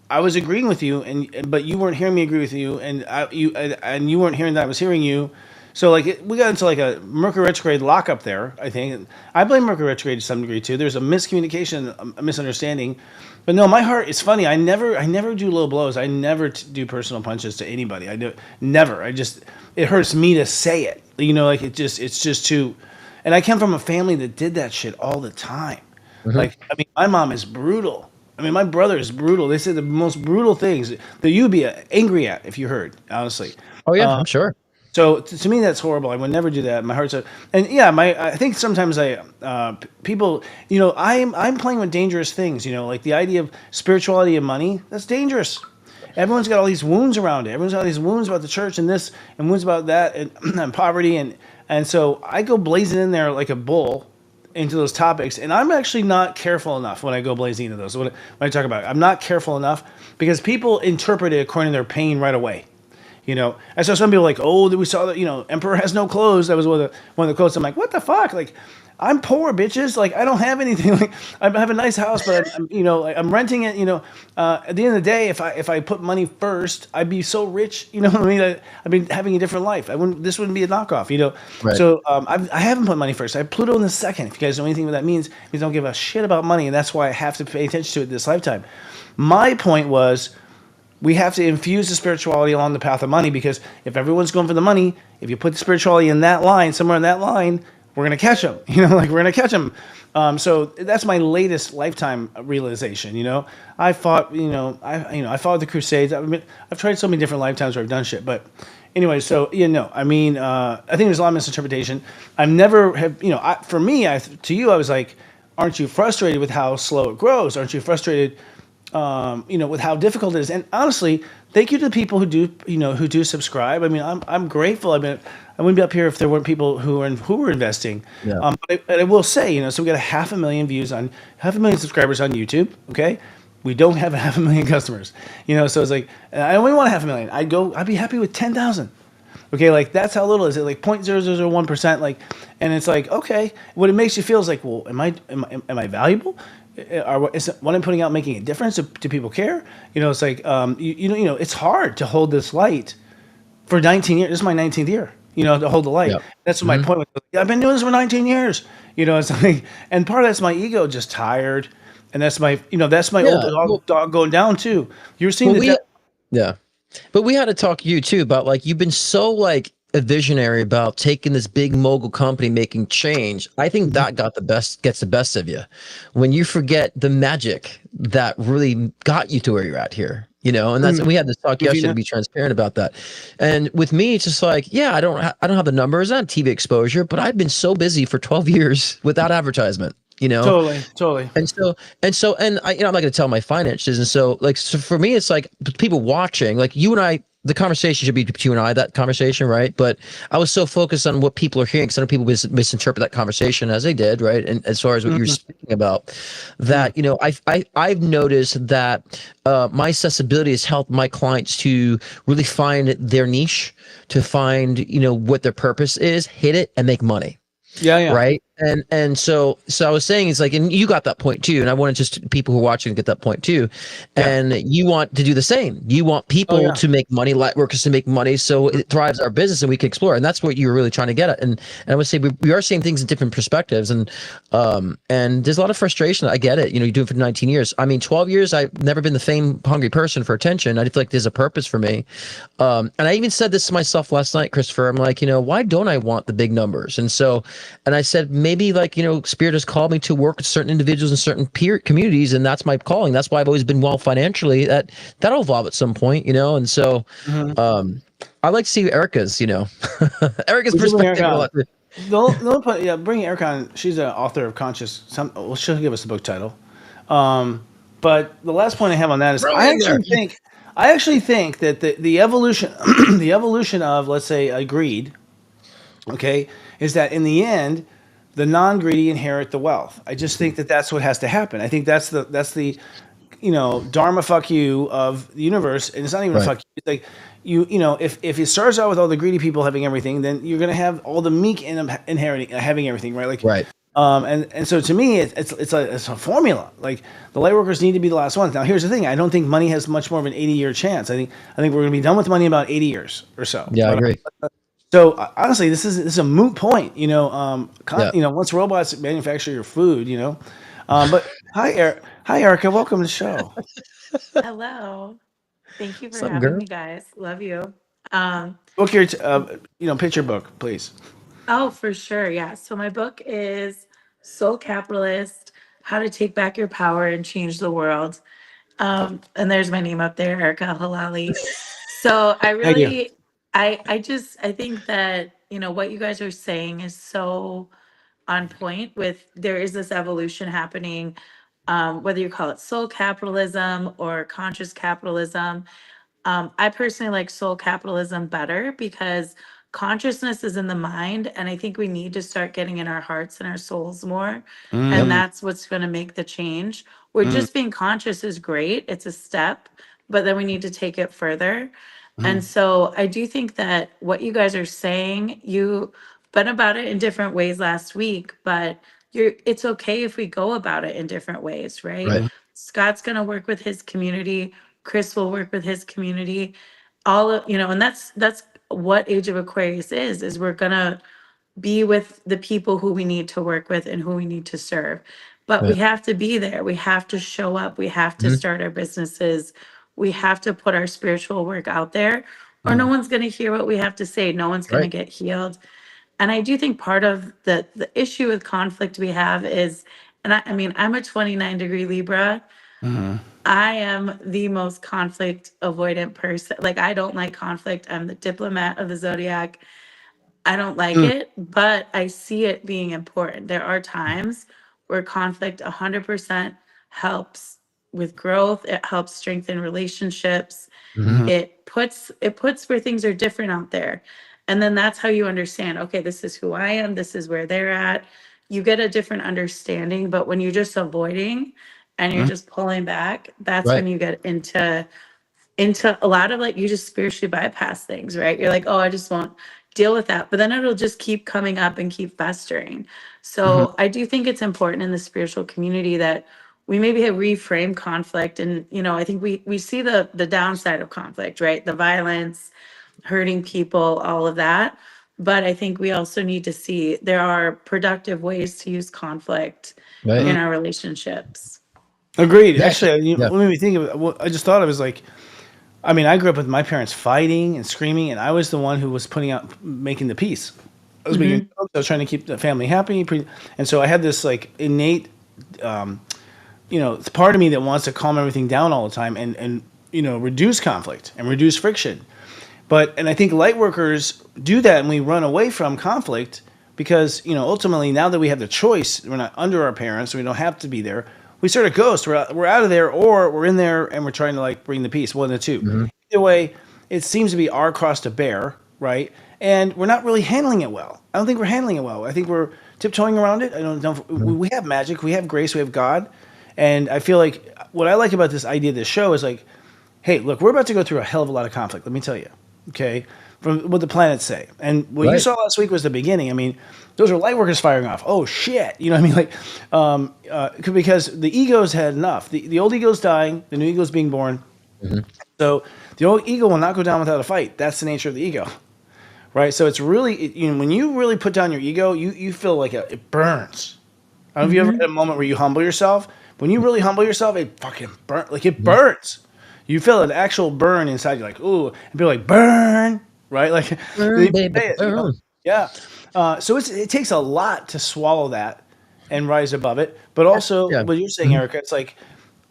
I was agreeing with you, but you weren't hearing me agree with you, and you weren't hearing that I was hearing you. So like we got into like a Mercury retrograde lockup there. I think I blame Mercury retrograde to some degree too. There's a miscommunication, a misunderstanding. But no, my heart is funny. I never do low blows. I never do personal punches to anybody. I do never. It hurts me to say it. It's just too. And I came from a family that did that shit all the time. My mom is brutal. My brother is brutal. They say the most brutal things that you'd be angry at if you heard, honestly. Oh yeah, I'm sure. So to me, that's horrible. I would never do that. My heart's I think sometimes people, I'm playing with dangerous things. Like the idea of spirituality and money. That's dangerous. Everyone's got all these wounds around it. Everyone's got all these wounds about the church and this, and wounds about that, and poverty, and so I go blazing in there like a bull into those topics, and I'm actually not careful enough when I go blazing into those. When I talk about it, I'm not careful enough, because people interpret it according to their pain right away. And so some people are like, oh, we saw that, emperor has no clothes. That was one of the quotes. I'm like, what the fuck? Like, I'm poor, bitches. Like, I don't have anything. Like, I have a nice house, but I'm renting it. At the end of the day, if I put money first, I'd be so rich. You know what I mean? I'd be having a different life. This wouldn't be a knockoff. Right. So I haven't put money first. I have Pluto in the second. If you guys know anything what that means, it means I don't give a shit about money, and that's why I have to pay attention to it this lifetime. My point was, we have to infuse the spirituality along the path of money, because if everyone's going for the money, if you put the spirituality in that line, somewhere in that line, we're gonna catch them. Like we're gonna catch them. So that's my latest lifetime realization. I fought. I fought the Crusades. I've tried so many different lifetimes where I've done shit, but anyway. So I mean, I think there's a lot of misinterpretation. I've never have. For me, to you, I was like, aren't you frustrated with how slow it grows? Aren't you frustrated? With how difficult it is. And honestly, thank you to the people who do subscribe. I mean, I'm grateful. I wouldn't be up here if there weren't people who were investing. Yeah. But I will say, so we got 500,000 views on 500,000 subscribers on YouTube. Okay. We don't have 500,000 customers, so it's like, I only want 500,000. I'd be happy with 10,000. Okay. Like that's how little is it? Like 0.0001%. Like, and it's like, okay, what it makes you feel is like, well, am I valuable? Is what I'm putting out making a difference? Do people care? It's like it's hard to hold this light for 19 years. This is my 19th year. To hold the light. Yep. That's what my point was. I've been doing this for 19 years. It's like, and part of that's my ego just tired, and that's my old dog going down too. You're seeing Well, yeah. But we had to talk to you too about like you've been so like a visionary about taking this big mogul company making change. I think that gets the best of you when you forget the magic that really got you to where you're at here. And we had this talk yesterday to be transparent about that. And with me, it's just like, yeah, I don't have the numbers, I have TV exposure, but I've been so busy for 12 years without advertisement. Totally. And I'm not going to tell my finances. And so for me, it's like people watching, like you and I, the conversation should be between you and I, that conversation, right? But I was so focused on what people are hearing, because some people misinterpret that conversation as they did, right? And as far as what you're speaking about, that I've noticed that my accessibility has helped my clients to really find their niche, to find what their purpose is, hit it, and make money. Yeah. Right. And so I was saying, it's like, and you got that point too. And I wanted just people who are watching to get that point too. And you want to do the same. You want people to make money, light workers to make money. So it thrives our business and we can explore. And that's what you were really trying to get at. And I would say we are seeing things in different perspectives. And there's a lot of frustration. I get it. You do it for 19 years. I mean, 12 years, I've never been the fame hungry person for attention. I feel like there's a purpose for me. And I even said this to myself last night, Christopher. I'm like, why don't I want the big numbers? And I said, maybe Spirit has called me to work with certain individuals in certain peer communities, and that's my calling. That's why I've always been well financially. That'll evolve at some point, And so, I like to see Erica's, Erica's perspective. Bring Erica on. She's an author of Conscious. She'll give us the book title. But the last point I have on that is I actually think that the evolution, the evolution of, let's say, greed, okay, is that in the end, the non-greedy inherit the wealth. I just think that that's what has to happen. I think that's the dharma fuck you of the universe, and it's not even a fuck you. It's like if it starts out with all the greedy people having everything, then you're gonna have all the meek having everything, right? And so to me, it's a formula. Like the light workers need to be the last ones. Now here's the thing: I don't think money has much more of an 80-year chance. I think we're gonna be done with money in about 80 years or so. Yeah, I agree. So honestly, this is a moot point. Once robots manufacture your food, But hi, Erica. Welcome to the show. Hello. Thank you for having me, guys. Love you. Book your, picture book, please. Oh, for sure. Yeah. So my book is Soul Capitalist: How to Take Back Your Power and Change the World. And there's my name up there, Erica Halali. So I really, I think that, what you guys are saying is so on point with there is this evolution happening, whether you call it soul capitalism or conscious capitalism. I personally like soul capitalism better because consciousness is in the mind. And I think we need to start getting in our hearts and our souls more. And that's what's going to make the change. We're just being conscious is great. It's a step, but then we need to take it further. And so I do think that what you guys are saying, you've been about it in different ways last week, but it's okay if we go about it in different ways, right? Scott's going to work with his community. Chris will work with his community. And that's what Age of Aquarius is we're going to be with the people who we need to work with and who we need to serve. But we have to be there. We have to show up. We have to start our businesses. We have to put our spiritual work out there, or no one's going to hear what we have to say. No one's going to get healed. And I do think part of the issue with conflict we have is, and I mean, I'm a 29-degree Libra. Mhm. I am the most conflict avoidant person. Like, I don't like conflict. I'm the diplomat of the zodiac. I don't like Mm, it, but I see it being important. There are times where conflict 100% helps with growth. It helps strengthen relationships. mhm. Mhm. It puts where things are different out there. And then that's how you understand, okay, this is who I am, this is where they're at. You get a different understanding, but when you're just avoiding and you're Mhm. just pulling back, that's Right. when you get into a lot of, like, you just spiritually bypass things, right? You're like, oh, I just won't deal with that. But then it'll just keep coming up and keep festering. Mhm. So I do think it's important in the spiritual community that we maybe have reframe conflict. And, I think we see the downside of conflict, right? The violence, hurting people, all of that. But I think we also need to see there are productive ways to use conflict Right. in Mhm. our relationships. Agreed. Yeah. Actually, Yeah. what made me think of it, what I just thought of is like, I mean, I grew up with my parents fighting and screaming, and I was the one who was making the peace. I was making Hmm. jokes. I was trying to keep the family happy, and so I had this like innate, it's part of me that wants to calm everything down all the time and reduce conflict and reduce friction. And I think light workers do that, and we run away from conflict because ultimately now that we have the choice, we're not under our parents, so we don't have to be there. We sort of ghost. We're out of there, or we're in there and we're trying to like bring the peace. One of the two. Mhm. Either way, it seems to be our cross to bear, right? And we're not really handling it well. I don't think we're handling it well. I think we're tiptoeing around it. I don't know. Mhm. We have magic, we have grace, we have God, and I feel like what I like about this idea of this show is like, hey, look, we're about to go through a hell of a lot of conflict. Let me tell you, okay, from what the planets say. And what you Right. saw last week was the beginning. I mean, those are light workers firing off. Oh shit, you know what I mean? Like, because the egos had enough. The old ego's dying, the new ego's being born. Mhm. So the old ego will not go down without a fight. That's the nature of the ego, right? So it's really, when you really put down your ego, you feel like it burns. I don't know if you ever had a Hmm. moment where you humble yourself. When you really humble yourself, it fucking burn like it Mhm. burns. You feel an actual burn inside. You're like, ooh, and people are like, burn, right? Like they Burn, baby, say it, burn. yeah. So it takes a lot to swallow that and rise above it. But Yeah. also, Yeah. what you're saying, Mhm. Erica, it's like,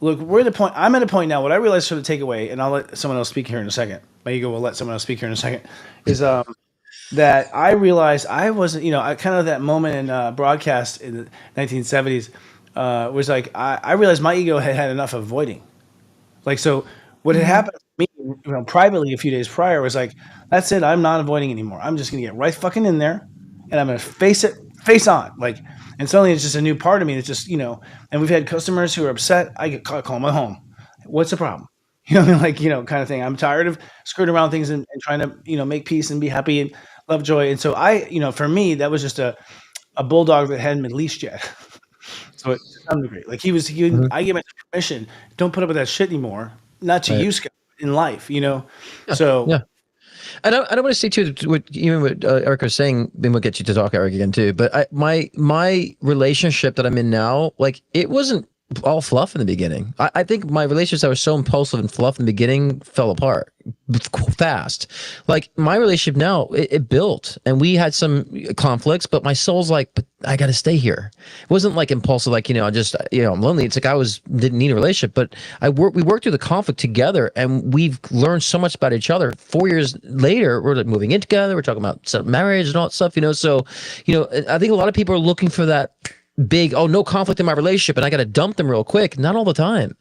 look, we're at the point. I'm at a point now. What I realize from the takeaway, and I'll let someone else speak here in a second. My ego will let someone else speak here in a second. Is that I realized I wasn't, I kind of that moment in broadcast in the 1970s was like I realized my ego had had enough avoiding. Like, so what had Hmm. happened to me, privately a few days prior was like, that's it. I'm not avoiding anymore. I'm just gonna get right fucking in there, and I'm gonna face it face on. Like, and suddenly it's just a new part of me. It's just and we've had customers who are upset. I get call them at home. What's the problem? You know what I mean? Like, kind of thing. I'm tired of skirting around things and trying to make peace and be happy and love joy. And so for me, that was just a bulldog that hadn't been leashed yet. So to some degree, like Mhm. I gave myself permission. Don't put up with that shit anymore. Not to Right. you, Scott, in life. Yeah. So Yeah. I don't want to say too what even what Eric was saying. Then we'll get you to talk, Eric, again too. But my relationship that I'm in now, like it wasn't all fluff in the beginning. I think my relationships that were so impulsive and fluff in the beginning fell apart fast. Like my relationship now, it built, and we had some conflicts, but my soul's like, but I got to stay here. It wasn't like impulsive, like I just I'm lonely. It's like didn't need a relationship, but we worked through the conflict together, and we've learned so much about each other. 4 years later, we're like moving in together. We're talking about marriage and all that stuff. So I think a lot of people are looking for that big, oh, no conflict in my relationship, and I got to dump them real quick. Not all the time.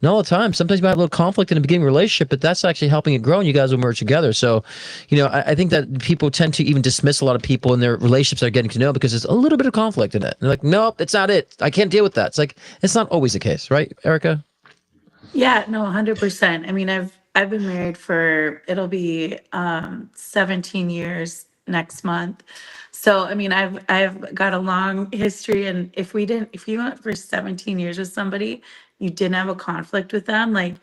Not all the time. Sometimes you might have a little conflict in the beginning of a relationship, but that's actually helping it grow, and you guys will merge together. So, I think that people tend to even dismiss a lot of people in their relationships they're getting to know because there's a little bit of conflict in it. And they're like, nope, it's not it. I can't deal with that. It's like, it's not always the case, right, Erica? Yeah, no, 100%. I mean, I've been married for, it'll be 17 years next month. So, I mean, I've got a long history, and if you went for 17 years with somebody, you didn't have a conflict with them, like,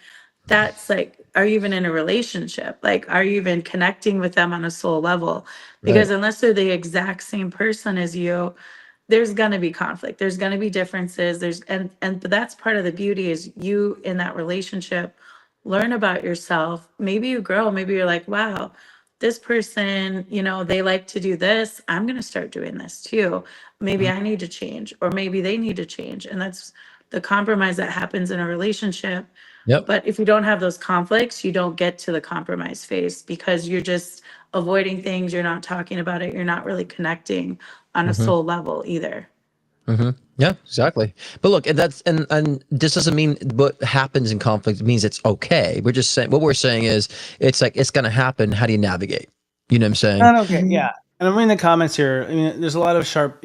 that's like, are you even in a relationship? Like, are you even connecting with them on a soul level? Because Right. unless they're the exact same person as you, there's going to be conflict, there's going to be differences, but that's part of the beauty is you in that relationship learn about yourself, maybe you grow, maybe you're like, wow, this person, they like to do this. I'm going to start doing this too. Maybe I need to change, or maybe they need to change. And that's the compromise that happens in a relationship. Yep. But if you don't have those conflicts, you don't get to the compromise phase because you're just avoiding things. You're not talking about it. You're not really connecting on a Hmm. soul level either. Hmm. Yeah, exactly. But look, and and this doesn't mean what happens in conflict means it's okay. We're just saying, what we're saying is it's like it's going to happen. How do you navigate? You know what I'm saying? Not okay, yeah. And I'm reading the comments here. I mean, there's a lot of sharp,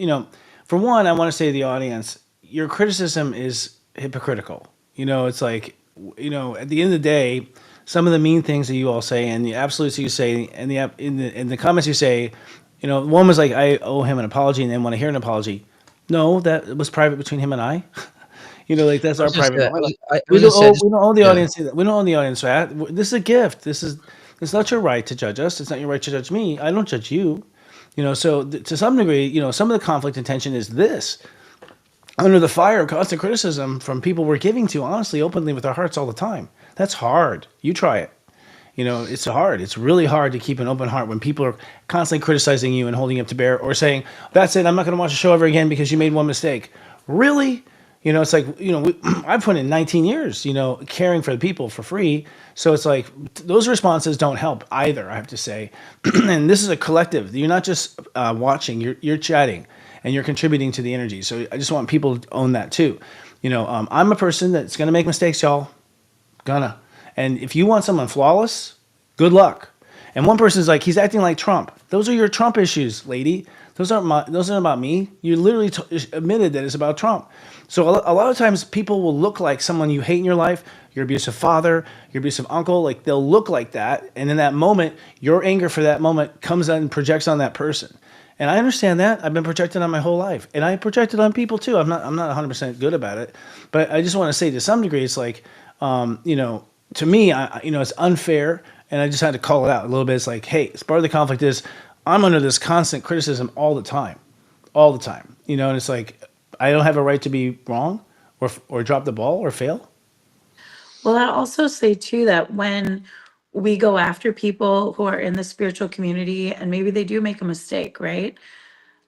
for one, I want to say to the audience, your criticism is hypocritical. It's like, at the end of the day, some of the mean things that you all say and the absolutes you say and in the comments you say, one was like, I owe him an apology and then want to hear an apology. No, that was private between him and I. Like that's I our was just, private moment. I We was don't just saying, owe just, we don't owe the yeah. audience that. We don't owe the audience that. This is a gift. It's not your right to judge us. It's not your right to judge me. I don't judge you. So to some degree, some of the conflict and tension is this. Under the fire of constant criticism from people we're giving to, honestly, openly with our hearts all the time. That's hard. You try it. It's hard. It's really hard to keep an open heart when people are constantly criticizing you and holding you up to bear or saying, that's it, I'm not going to watch the show ever again because you made one mistake. Really? It's like, I put in 19 years, caring for the people for free. So it's like those responses don't help either, I have to say. And this is a collective. You're not just watching, you're chatting and you're contributing to the energy. So I just want people to own that too. I'm a person that's going to make mistakes, y'all. Gonna. And if you want someone flawless, good luck. And one person's like, he's acting like Trump. Those are your Trump issues, lady. Those aren't about me. You literally admitted that it's about Trump. So a lot of times people will look like someone you hate in your life, your abusive father, your abusive uncle, like they'll look like that. And in that moment, your anger for that moment comes out and projects on that person. And I understand that. I've been projected on my whole life. And I projected on people too. I'm not 100% good about it. But I just want to say to some degree, it's like, to me, it's unfair, and I just had to call it out a little bit. It's like, hey, it's part of the conflict is I'm under this constant criticism all the time, and it's like I don't have a right to be wrong or drop the ball or fail. Well, I also say too that when we go after people who are in the spiritual community and maybe they do make a mistake, right?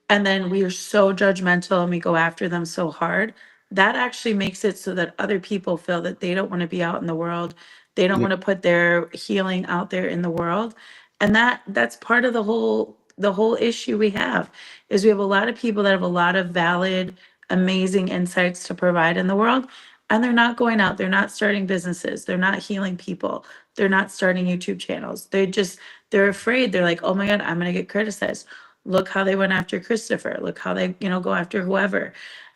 And then we are so judgmental and we go after them so hard, that actually makes it so that other people feel that they don't want to be out in the world. They don't Yeah. want to put their healing out there in the world. And that's part of the whole issue we have is we have a lot of people that have a lot of valid, amazing insights to provide in the world. And they're not going out, they're not starting businesses, they're not healing people, they're not starting YouTube channels. They're afraid. They're like, oh my God, I'm gonna get criticized. Look how they went after Christopher. Look how they, go after whoever.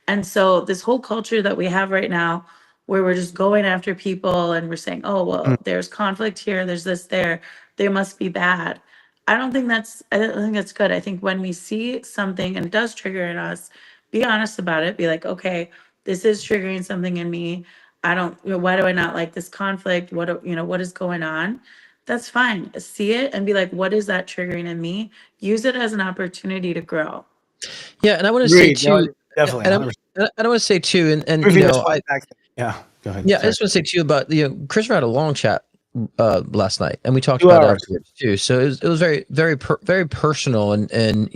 And so this whole culture that we have right now, where we're just going after people and we're saying, oh, Mm. well, there's conflict here, there's this there, they must be bad. I don't think that's good. I think when we see something and it does trigger in us, be honest about it. Be like, okay, this is triggering something in me. I don't, why do I not like this conflict? What is going on? That's fine. See it and be like, what is that triggering in me? Use it as an opportunity to grow. Yeah, and I want to say Agreed. No, too, definitely, and 100%. I want to say too, and Proving this point back. Yeah, go ahead. yeah, I Sorry. just want to say too about Christopher had a long chat last night, and we talked 2 about it hours. afterwards too. So it was very very personal, and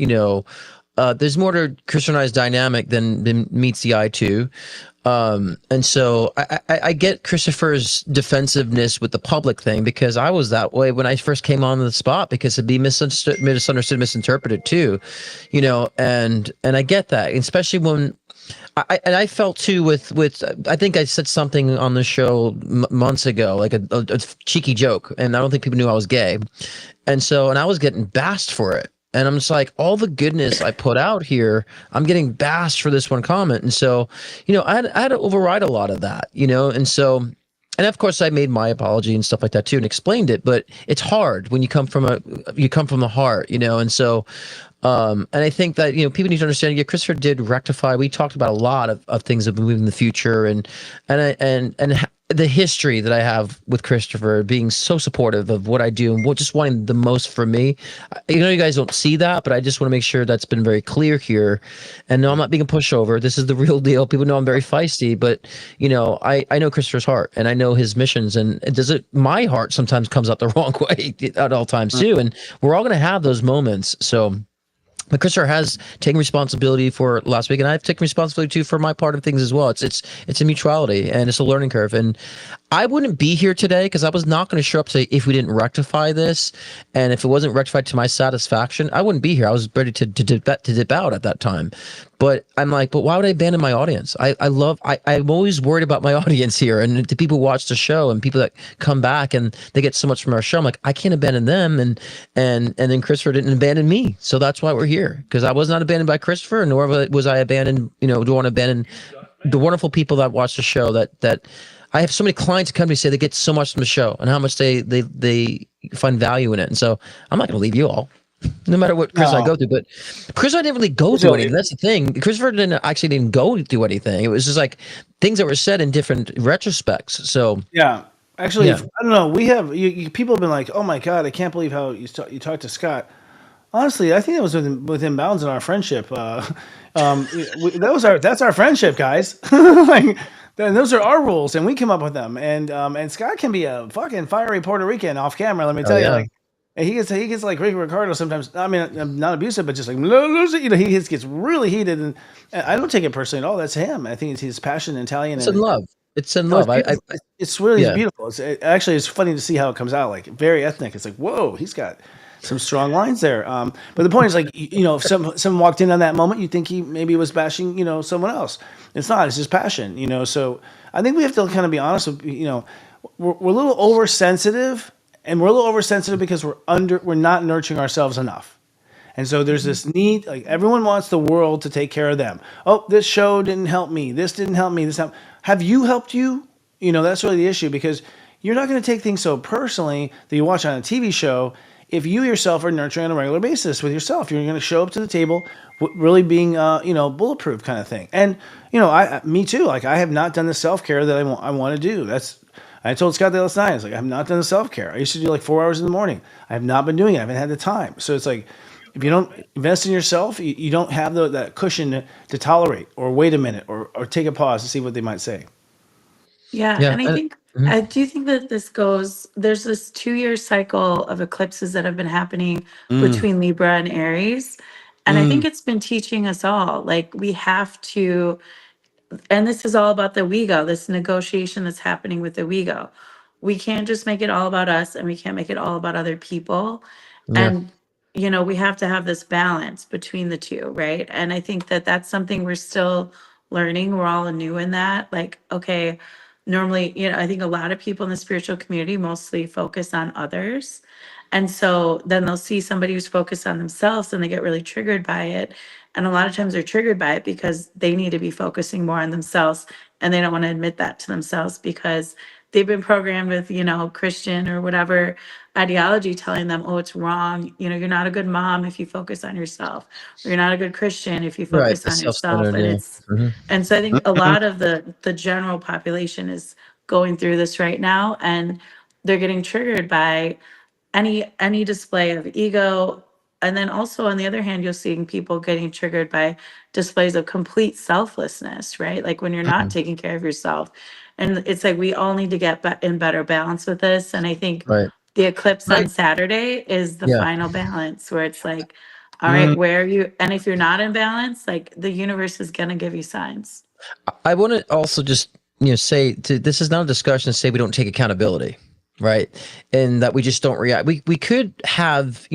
there's more to Christopher and I's dynamic than meets the eye too. And so I get Christopher's defensiveness with the public thing because I was that way when I first came on the spot because it'd be misunderstood, misinterpreted too, and I get that, especially when I felt too with I think I said something on the show months ago, like a cheeky joke, and I don't think people knew I was gay, and I was getting bashed for it. And I'm just like, all the goodness I put out here, I'm getting bashed for this one comment. And so, I had to override a lot of that, and of course I made my apology and stuff like that too and explained it, but it's hard when you come from the heart, and so, and I think that, people need to understand, yeah, Christopher did rectify. We talked about a lot of things that we move in the future and the history that I have with Christopher being so supportive of what I do and just wanting the most for me. You guys don't see that, but I just want to make sure that's been very clear here. And no, I'm not being a pushover. This is the real deal. People know I'm very feisty, but I know Christopher's heart and I know his missions, and my heart sometimes comes out the wrong way at all times too. And we're all going to have those moments. So, but Christopher has taken responsibility for last week, and I've taken responsibility too for my part of things as well. It's a mutuality, and it's a learning curve. And I wouldn't be here today because I was not going to show up today if we didn't rectify this, and if it wasn't rectified to my satisfaction, I wouldn't be here. I was ready to dip out at that time. But I'm like, but why would I abandon my audience? I'm always worried about my audience here, and the people who watch the show and people that come back and they get so much from our show. I'm like, I can't abandon them, and then Christopher didn't abandon me, so that's why we're here, because I was not abandoned by Christopher, nor was I abandoned. Don't want to abandon the wonderful people that watch the show. That I have so many clients come to me say they get so much from the show and how much they find value in it, and so I'm not going to leave you all. No matter what Chris I go through, but Chris I didn't really go through anything. That's the thing. Christopher didn't go through anything. It was just like things that were said in different retrospects. So Yeah. Actually, I don't know. We have people have been like, "Oh my God, I can't believe how you talked to Scott." Honestly, I think it was within bounds in our friendship. That's our friendship, guys. Like, those are our rules, and we come up with them. And Scott can be a fucking fiery Puerto Rican off camera. Let me tell you, like, and he gets like Ricky Ricardo sometimes. I mean, I'm not abusive, but just like he gets really heated, and I don't take it personally at all. That's him. I think it's his passion, Italian. It's in love. It's in love. It's really beautiful. It's funny to see how it comes out. Like very ethnic. It's like, whoa, he's got some strong lines there. But the point is, like, if someone walked in on that moment, you think he maybe was bashing, someone else. It's not. It's his passion. So I think we have to kind of be honest with, we're a little oversensitive. And we're a little oversensitive because we're not nurturing ourselves enough. And so there's this need, like everyone wants the world to take care of them. Oh, this show didn't help me. This didn't help me. Have you helped you? That's really the issue, because you're not going to take things so personally that you watch on a TV show. If you yourself are nurturing on a regular basis with yourself, you're going to show up to the table really being, bulletproof kind of thing. And, me too. Like I have not done the self-care that I want to do. I told Scott that last night. I was like, I have not done the self-care. I used to do like 4 hours in the morning. I have not been doing it. I haven't had the time. So it's like, if you don't invest in yourself, you don't have that cushion to tolerate or wait a minute or take a pause to see what they might say. Yeah. And I do think that there's this 2-year cycle of eclipses that have been happening between Libra and Aries. And I think it's been teaching us all, like we have to, and this is all about the WeGo, this negotiation that's happening with the WeGo. We can't just make it all about us, and we can't make it all about other people. Yeah. And, we have to have this balance between the two, right? And I think that that's something we're still learning. We're all new in that. Like, okay, normally, I think a lot of people in the spiritual community mostly focus on others. And so then they'll see somebody who's focused on themselves and they get really triggered by it. And a lot of times they're triggered by it because they need to be focusing more on themselves, and they don't want to admit that to themselves because they've been programmed with, Christian or whatever ideology telling them, oh, it's wrong. You're not a good mom if you focus on yourself, or you're not a good Christian if you focus on yourself. And and so I think a lot of the general population is going through this right now, and they're getting triggered by any display of ego. And then also on the other hand, you're seeing people getting triggered by displays of complete selflessness, right? Like when you're not taking care of yourself. And it's like we all need to get in better balance with this. And I think the eclipse on Saturday is the final balance, where it's like, all right, where are you? And if you're not in balance, like the universe is going to give you signs. I want to also just say this is not a discussion to say we don't take accountability. Right. And that we just don't react. We could have,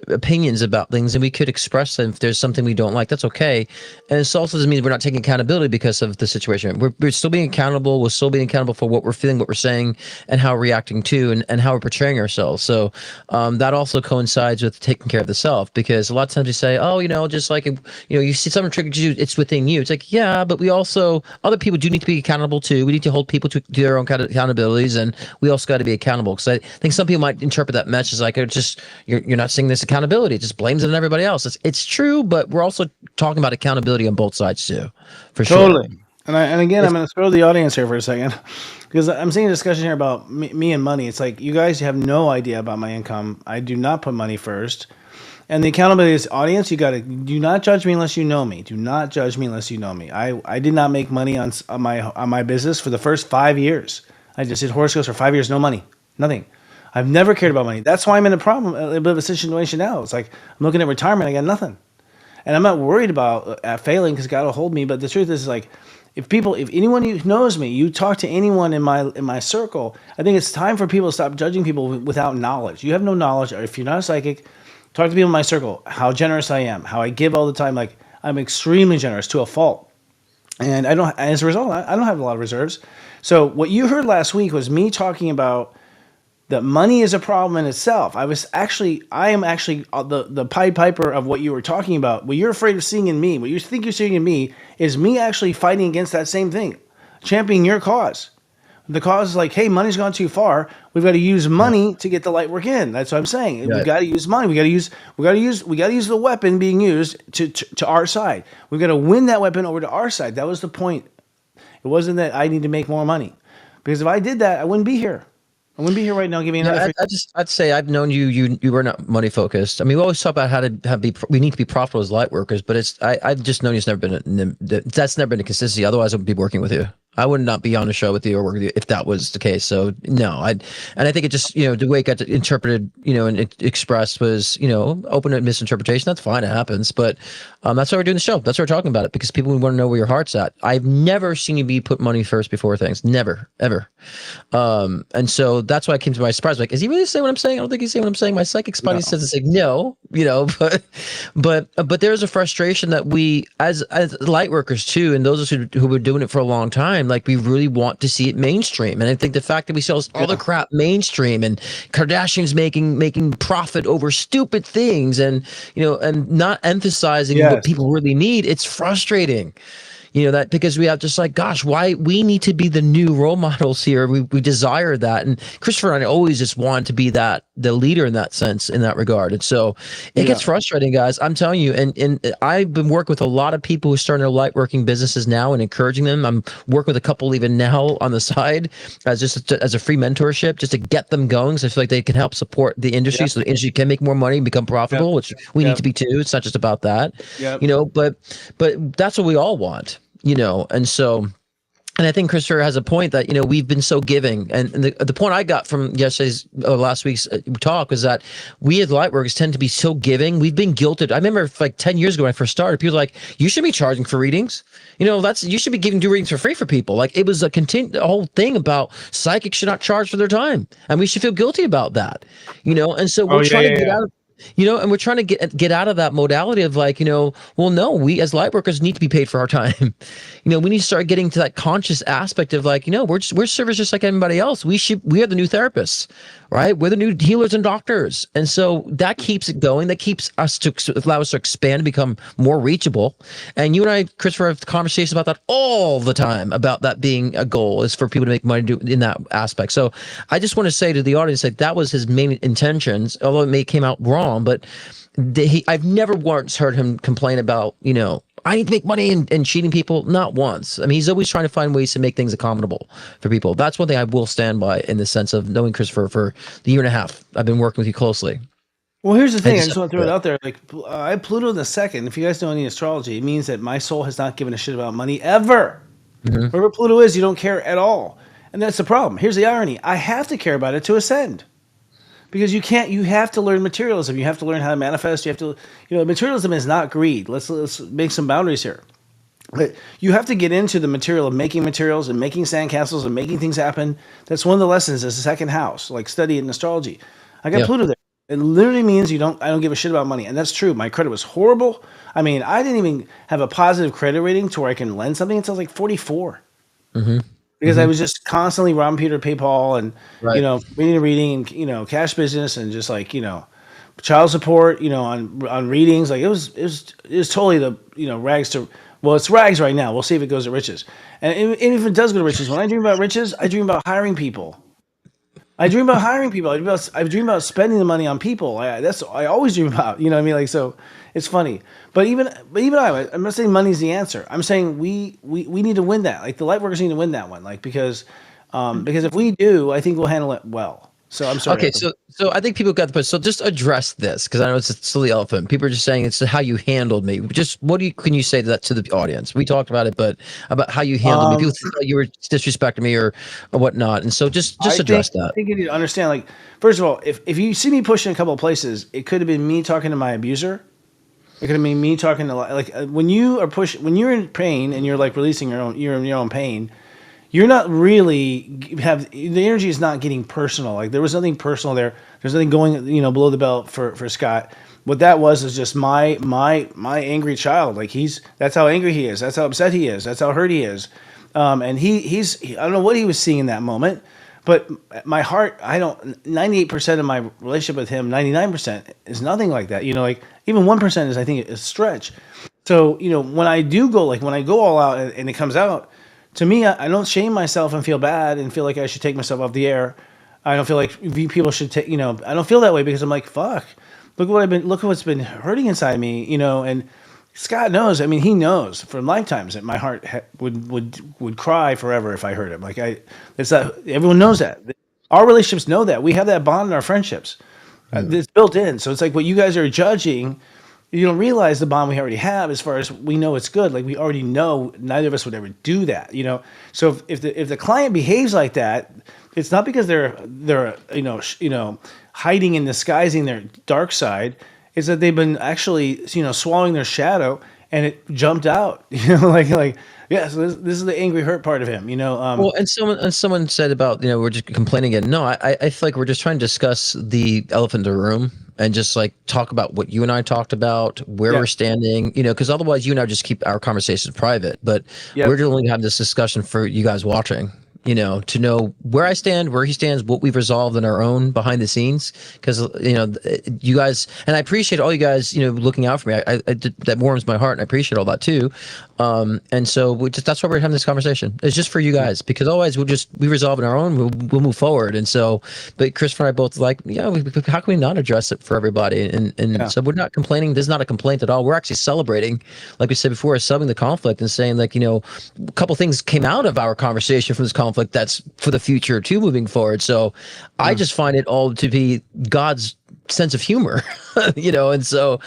opinions about things, and we could express them if there's something we don't like. That's okay. And it also doesn't mean we're not taking accountability because of the situation. We're still being accountable. We're still being accountable for what we're feeling, what we're saying, and how we're reacting to, and how we're portraying ourselves. So that also coincides with taking care of the self, because a lot of times we say, oh, just like, you see someone triggered you, it's within you. It's like, yeah, but we also, other people do need to be accountable too. We need to hold people to their own kind of accountabilities, and we also got to be accountable, because I think some people might interpret that message as like, you're not seeing this accountability, it just blames it on everybody else. It's true, but we're also talking about accountability on both sides too, for Totally. sure. And again, I'm It's, going to throw the audience here for a second because I'm seeing a discussion here about me and money. It's like you guys have no idea about my income. I do not put money first. And the accountability is audience. You got to do not judge me unless you know me. Do not judge me unless you know me. I did not make money on my business for the first 5 years. I just did horoscopes for 5 years, no money, nothing. I've never cared about money. That's why I'm in a bit of a situation now. It's like I'm looking at retirement. I got nothing. And I'm not worried about failing because God will hold me. But the truth is, like, if anyone who knows me, you talk to anyone in my circle, I think it's time for people to stop judging people without knowledge. You have no knowledge, or if you're not a psychic, talk to people in my circle. How generous I am, how I give all the time. Like I'm extremely generous to a fault, and I don't. As a result, I don't have a lot of reserves. So what you heard last week was me talking about that money is a problem in itself. I am actually the Pied Piper of what you were talking about. What you're afraid of seeing in me, what you think you're seeing in me, is me actually fighting against that same thing, championing your cause. The cause is like, hey, money's gone too far. We've got to use money to get the light work in. That's what I'm saying. yeah. We've got to use money. We got to use the weapon being used to our side. We've got to win that weapon over to our side. That was the point. It wasn't that I need to make more money, because if I did that, I wouldn't be here. I wouldn't be here right now giving another Yeah, free. I'd say I've known you. You were not money focused. I mean, we always talk about how to we need to be profitable as light workers, but I've just known that's never been a consistency. Otherwise, I would be working with you. I would not be on a show with you or work with you if that was the case. So no, and I think it just the way it got interpreted, and expressed was open to misinterpretation. That's fine, it happens. But that's why we're doing the show. That's why we're talking about it, because people want to know where your heart's at. I've never seen you put money first before things. Never, ever. And so that's why I came to my surprise. Like, is he really saying what I'm saying? I don't think he's saying what I'm saying. My psychic spidey says it's like, no, but there's a frustration that we, as light workers too, and those who were doing it for a long time, like we really want to see it mainstream. And I think the fact that we sell all the crap mainstream and Kardashians making profit over stupid things and, and not emphasizing what people really need, it's frustrating. That because we have just like, gosh, why we need to be the new role models here. We desire that. And Christopher and I always just want to be the leader in that sense, in that regard. And so it gets frustrating, guys. I'm telling you. And I've been working with a lot of people who are starting their light working businesses now and encouraging them. I'm working with a couple even now on the side as a free mentorship, just to get them going. So I feel like they can help support the industry so the industry can make more money and become profitable, which we need to be too. It's not just about that, but that's what we all want. And so, and I think Christopher has a point that, we've been so giving. And the point I got from last week's talk was that we as lightworkers tend to be so giving. We've been guilted. I remember like 10 years ago when I first started, people were like, you should be charging for readings. You should be do readings for free for people. Like it was a whole thing about psychics should not charge for their time. And we should feel guilty about that, and so we're trying to get out of and we're trying to get out of that modality of like, well, no, we as light workers need to be paid for our time. We need to start getting to that conscious aspect of like, we're servers just like anybody else. We are the new therapists, right? We're the new healers and doctors. And so that keeps it going. That keeps us allow us to expand and become more reachable. And you and I, Christopher, have conversations about that all the time, about that being a goal, is for people to make money in that aspect. So I just want to say to the audience that was his main intentions, although it may came out wrong. But I've never once heard him complain about, I need to make money and cheating people. Not once. I mean, he's always trying to find ways to make things accommodable for people. That's one thing I will stand by, in the sense of knowing Christopher for the year and a half. I've been working with you closely. Well, here's the thing. I just want to throw it out there. Like, I have Pluto in the second. If you guys know any astrology, it means that my soul has not given a shit about money ever. Mm-hmm. Wherever Pluto is, you don't care at all. And that's the problem. Here's the irony. I have to care about it to ascend. Because you have to learn materialism. You have to learn how to manifest. You have to, materialism is not greed. Let's make some boundaries here. But you have to get into the material of making materials and making sandcastles and making things happen. That's one of the lessons as a second house, like study in astrology. I got Pluto there. It literally means I don't give a shit about money. And that's true. My credit was horrible. I mean, I didn't even have a positive credit rating to where I can lend something until I was like 44. Mm-hmm. Because I was just constantly robbing Peter to pay Paul and, reading and, cash business and just like, child support, on readings. Like it was totally the, rags to, well, it's rags right now. We'll see if it goes to riches. And if it does go to riches, when I dream about riches, I dream about hiring people. I dream about spending the money on people. I always dream about, you know what I mean? Like, so It's funny, but even I'm not saying money's the answer. I'm saying we need to win that. Like the light workers need to win that one. Like because if we do, I think we'll handle it well. So I'm sorry. Okay, so I think people got the point. So just address this because I know it's a silly elephant. People are just saying it's how you handled me. Just can you say that to the audience? We talked about it, but about how you handled me. People thought you were disrespecting me or whatnot, and so just address I that. think you need to understand. Like first of all, if you see me pushing a couple of places, it could have been me talking to my abuser. It could have been me talking to when you're in pain and you're like releasing your own pain. You're not really have the energy is not getting personal. Like there was nothing personal there. There's nothing going below the belt for Scott. What that was is just my angry child. Like that's how angry he is. That's how upset he is. That's how hurt he is. And I don't know what he was seeing in that moment, but my heart, 98% of my relationship with him, 99% is nothing like that. Like even 1% is, I think, a stretch. So, when I do go, like when I go all out and it comes out, to me, I don't shame myself and feel bad and feel like I should take myself off the air. I don't feel like people should take, I don't feel that way because I'm like, fuck, look at what's been hurting inside me, and Scott knows. I mean, he knows from lifetimes that my heart would cry forever if I hurt him. It's that everyone knows that. Our relationships know that. We have that bond in our friendships. It's built in. So it's like what you guys are judging. You don't realize the bond we already have as far as we know it's good. Like we already know neither of us would ever do that, So if the client behaves like that, it's not because they're hiding and disguising their dark side. It's that they've been actually swallowing their shadow and it jumped out. So this is the angry hurt part of him. Well, and someone said about we're just complaining again. No, I feel like we're just trying to discuss the elephant in the room and just like talk about what you and I talked about, where we're standing. Because otherwise you and I just keep our conversations private. But we're just only having this discussion for you guys watching. To know where I stand, where he stands, what we've resolved in our own behind the scenes. Because you guys, and I appreciate all you guys, looking out for me. That warms my heart, and I appreciate all that too. And so that's why we're having this conversation. It's just for you guys, because otherwise we resolve in our own. We'll move forward. And so, but Christopher and I both like, how can we not address it for everybody? And so we're not complaining. This is not a complaint at all. We're actually celebrating, like we said before, celebrating the conflict and saying like, a couple things came out of our conversation from this conflict that's for the future too, moving forward. So I just find it all to be God's sense of humor, and so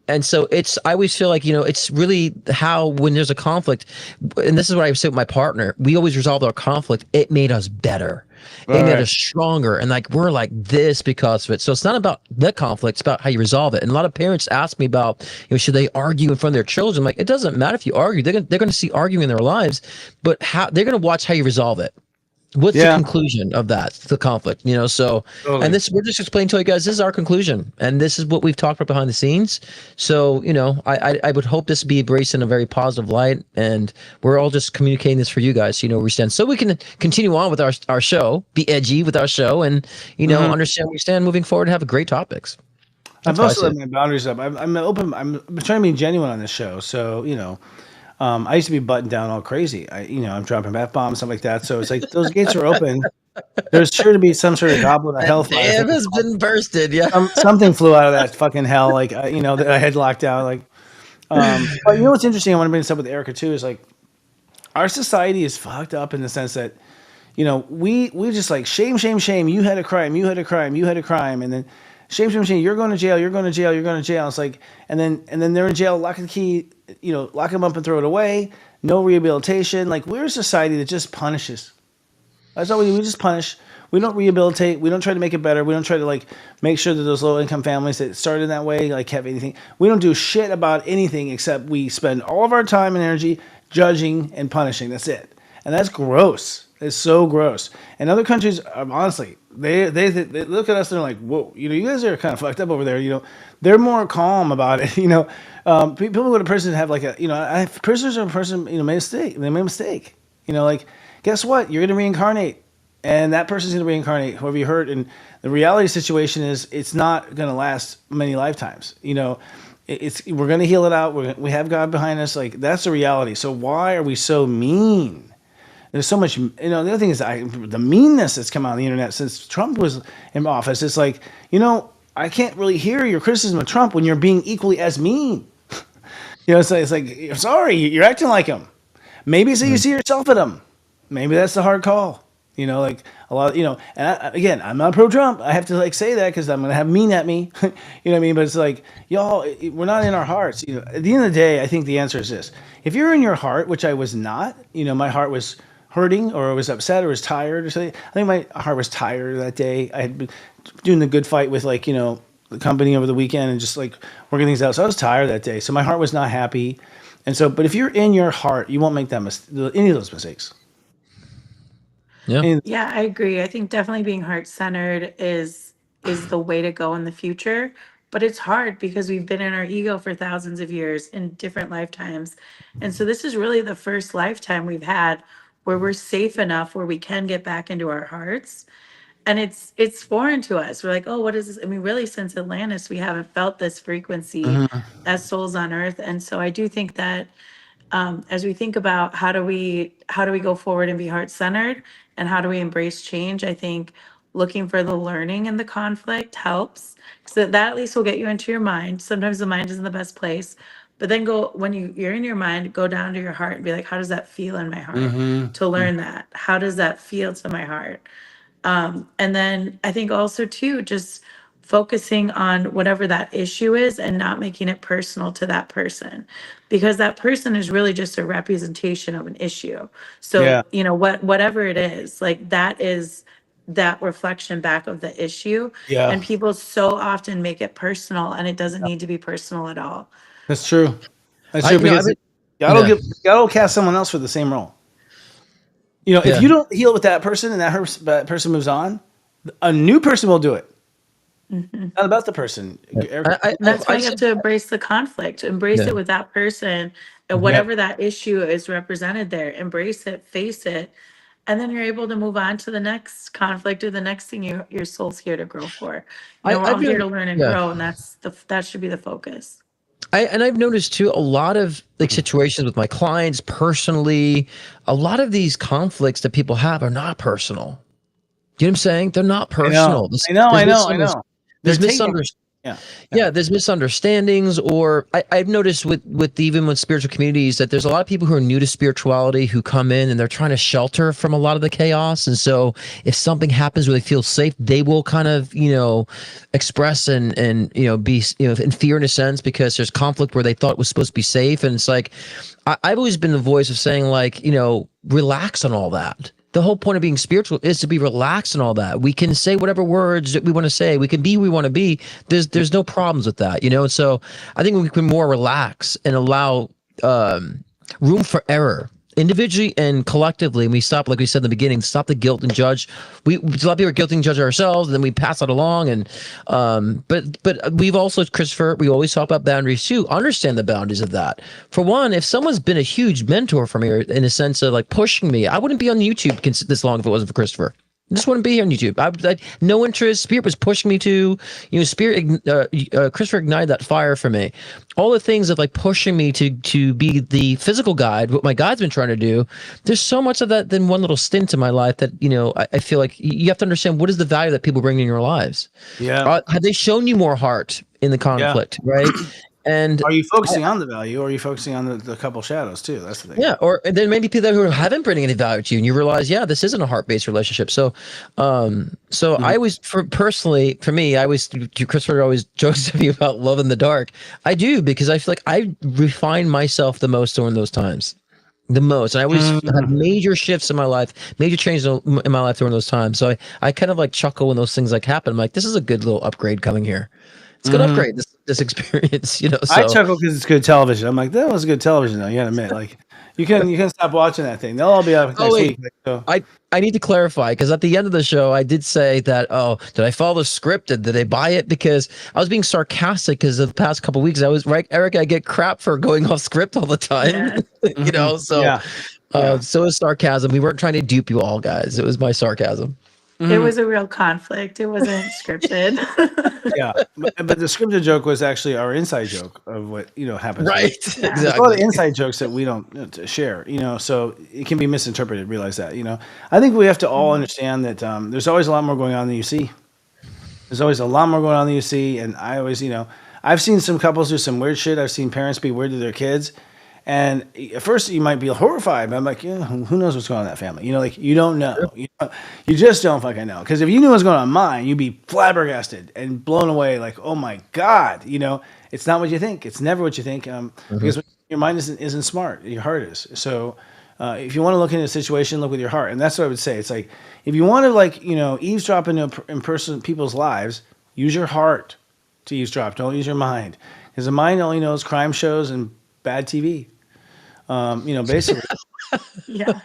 and so I always feel like, it's really how, when there's a conflict, and this is what I say with my partner, we always resolve our conflict. It made us better. It made us stronger. And like, we're like this because of it. So it's not about the conflict. It's about how you resolve it. And a lot of parents ask me about, should they argue in front of their children? I'm like, it doesn't matter if you argue. They're going to see arguing in their lives, but they're going to watch how you resolve it. What's the conclusion of that, the conflict, so, totally. And we're just explaining to you guys, this is our conclusion and this is what we've talked about behind the scenes. So, I would hope this be embraced in a very positive light, and we're all just communicating this for you guys, where we stand, so we can continue on with our show, be edgy with our show, and, understand where we stand moving forward and have great topics. I've also let my boundaries up. I'm open. I'm trying to be genuine on this show. So, I used to be buttoned down all crazy. I'm dropping bath bombs, stuff like that. So it's like those gates are open. There's sure to be some sort of goblin of hellfire. Dam has been bursted. Yeah, something flew out of that fucking hell. Like that I had locked out. Like, but what's interesting? I want to bring this up with Erica too. Is like our society is fucked up in the sense that we just like shame. You had a crime. You had a crime. And then shame. You're going to jail. You're going to jail. It's like, and then they're in jail. Lock the key. Lock them up and throw it away. No rehabilitation. Like, we're a society that just punishes. That's all we do. We just punish. We don't rehabilitate. We don't try to make it better. We don't try to like make sure that those low income families that started that way like have anything. We don't do shit about anything except we spend all of our time and energy judging and punishing. That's it. And that's gross. It's so gross. And other countries, honestly, they look at us and they're like, whoa, you guys are kind of fucked up over there. They're more calm about it. People go to prison and have like prisoners are a person, made a mistake. They made a mistake. Like, guess what? Going to reincarnate. And that person's going to reincarnate, whoever you hurt. And the reality situation is it's not going to last many lifetimes. We're going to heal it out. We have God behind us. Like, that's the reality. So why are we so mean? There's so much, the other thing is the meanness that's come out on the internet since Trump was in office. It's like, I can't really hear your criticism of Trump when you're being equally as mean. It's like, sorry, you're acting like him. Maybe so you see yourself in him. Maybe that's the hard call. Like a lot, and again, I'm not pro Trump. I have to like say that because I'm going to have mean at me. You know what I mean? But it's like, y'all, we're not in our hearts. At the end of the day, I think the answer is this. If you're in your heart, which I was not, my heart was hurting or I was upset or was tired or something. I think my heart was tired that day. I had been doing the good fight with the company over the weekend and just like working things out. So I was tired that day. So my heart was not happy. And so, but if you're in your heart, you won't make any of those mistakes. Yeah. Yeah, I agree. I think definitely being heart-centered is the way to go in the future, but it's hard because we've been in our ego for thousands of years in different lifetimes. And so this is really the first lifetime we've had where we're safe enough where we can get back into our hearts. And it's foreign to us. We're like, "Oh, what is this?" I mean, really since Atlantis, we haven't felt this frequency as souls on earth. And so I do think that as we think about how do we go forward and be heart centered and how do we embrace change, I think looking for the learning in the conflict helps, so that at least will get you into your mind. Sometimes the mind isn't the best place, but then go when you're in your mind, go down to your heart and be like, how does that feel in my heart? To learn that, how does that feel to my heart? And then I think also too, just focusing on whatever that issue is and not making it personal to that person, because that person is really just a representation of an issue. So, Yeah. whatever it is, like that is that reflection back of the issue. Yeah. And people so often make it personal and it doesn't need to be personal at all. That's true. That's I true you know I've because been, God yeah. will cast someone else for the same role. If Yeah. you don't heal with that person and that person moves on, a new person will do it. Mhm. Not about the person. And that's why I you have said, to embrace the conflict, embrace yeah. it with that person, and Yep. whatever that issue is represented there, embrace it, face it, and then you're able to move on to the next conflict or the next thing your soul's here to grow for. We're all I've here known, to learn and yeah. grow, and that should be the focus. I've noticed too a lot of like situations with my clients personally, a lot of these conflicts that people have are not personal. Do you know what I'm saying? They're not I know. personal. I know. There's I know. I know. They're there's taking. misunderstandings. Yeah. Yeah, there's misunderstandings, or I've noticed with even with spiritual communities that there's a lot of people who are new to spirituality who come in and they're trying to shelter from a lot of the chaos. And so if something happens where they feel safe, they will kind of, express and be, in fear in a sense because there's conflict where they thought it was supposed to be safe. And it's like, I've always been the voice of saying like, relax on all that. The whole point of being spiritual is to be relaxed and all that. We can say whatever words that we want to say. We can be who we want to be. There's no problems with that, And so I think we can more relax and allow room for error individually and collectively. And we stop, like we said in the beginning, stop the guilt and judge. A lot of people are guilty and judge ourselves, and then we pass that along. And but we've also, Christopher, we always talk about boundaries too. Understand the boundaries of that. For one, if someone's been a huge mentor for me, or in a sense of like pushing me, I wouldn't be on YouTube this long if it wasn't for Christopher. I just wouldn't be here on YouTube. I no interest. Spirit was pushing me to, Christopher ignited that fire for me. All the things of like pushing me to be the physical guide, what my guide's been trying to do. There's so much of that than one little stint in my life that, I feel like you have to understand what is the value that people bring in your lives. Yeah. Have they shown you more heart in the conflict, right? And Are you focusing on the value, or are you focusing on the couple shadows too? That's the thing. yeah, or and then maybe people who haven't bring any value to you, and you realize, yeah, this isn't a heart-based relationship. So, I always, for me, I always, Christopher always jokes to me about love in the dark. I do because I feel like I refine myself the most during those times, the most, and I always have major shifts in my life, major changes in my life during those times. So I kind of like chuckle when those things like happen. I'm like, this is a good little upgrade coming here. It's a good upgrade this experience, So I chuckle because it's good television. I'm like, that was good television, though. You gotta admit, like, you can stop watching that thing. They'll all be up next week. So. I need to clarify because at the end of the show, I did say that, did I follow the script? Did they buy it? Because I was being sarcastic because of the past couple of weeks, I was right, Eric, I get crap for going off script all the time, so, Yeah. so it's sarcasm. We weren't trying to dupe you all, guys. It was my sarcasm. It was a real conflict. It wasn't scripted. Yeah, but the scripted joke was actually our inside joke of what happens. Right, Yeah. There's a lot of exactly. inside jokes that we don't share. So it can be misinterpreted. Realize that. I think we have to all understand that there's always a lot more going on than you see. There's always a lot more going on than you see, and I always, I've seen some couples do some weird shit. I've seen parents be weird to their kids, and at first you might be horrified, but I'm like, yeah, who knows what's going on in that family? Like you don't know, you just don't fucking know. Because if you knew what's going on in mine, you'd be flabbergasted and blown away. Like, oh my god, it's not what you think. It's never what you think, because your mind isn't smart. Your heart is. So if you want to look into a situation, look with your heart, and that's what I would say. It's like if you want to eavesdrop into people's lives, use your heart to eavesdrop. Don't use your mind, because the mind only knows crime shows and bad TV. Basically, Yeah.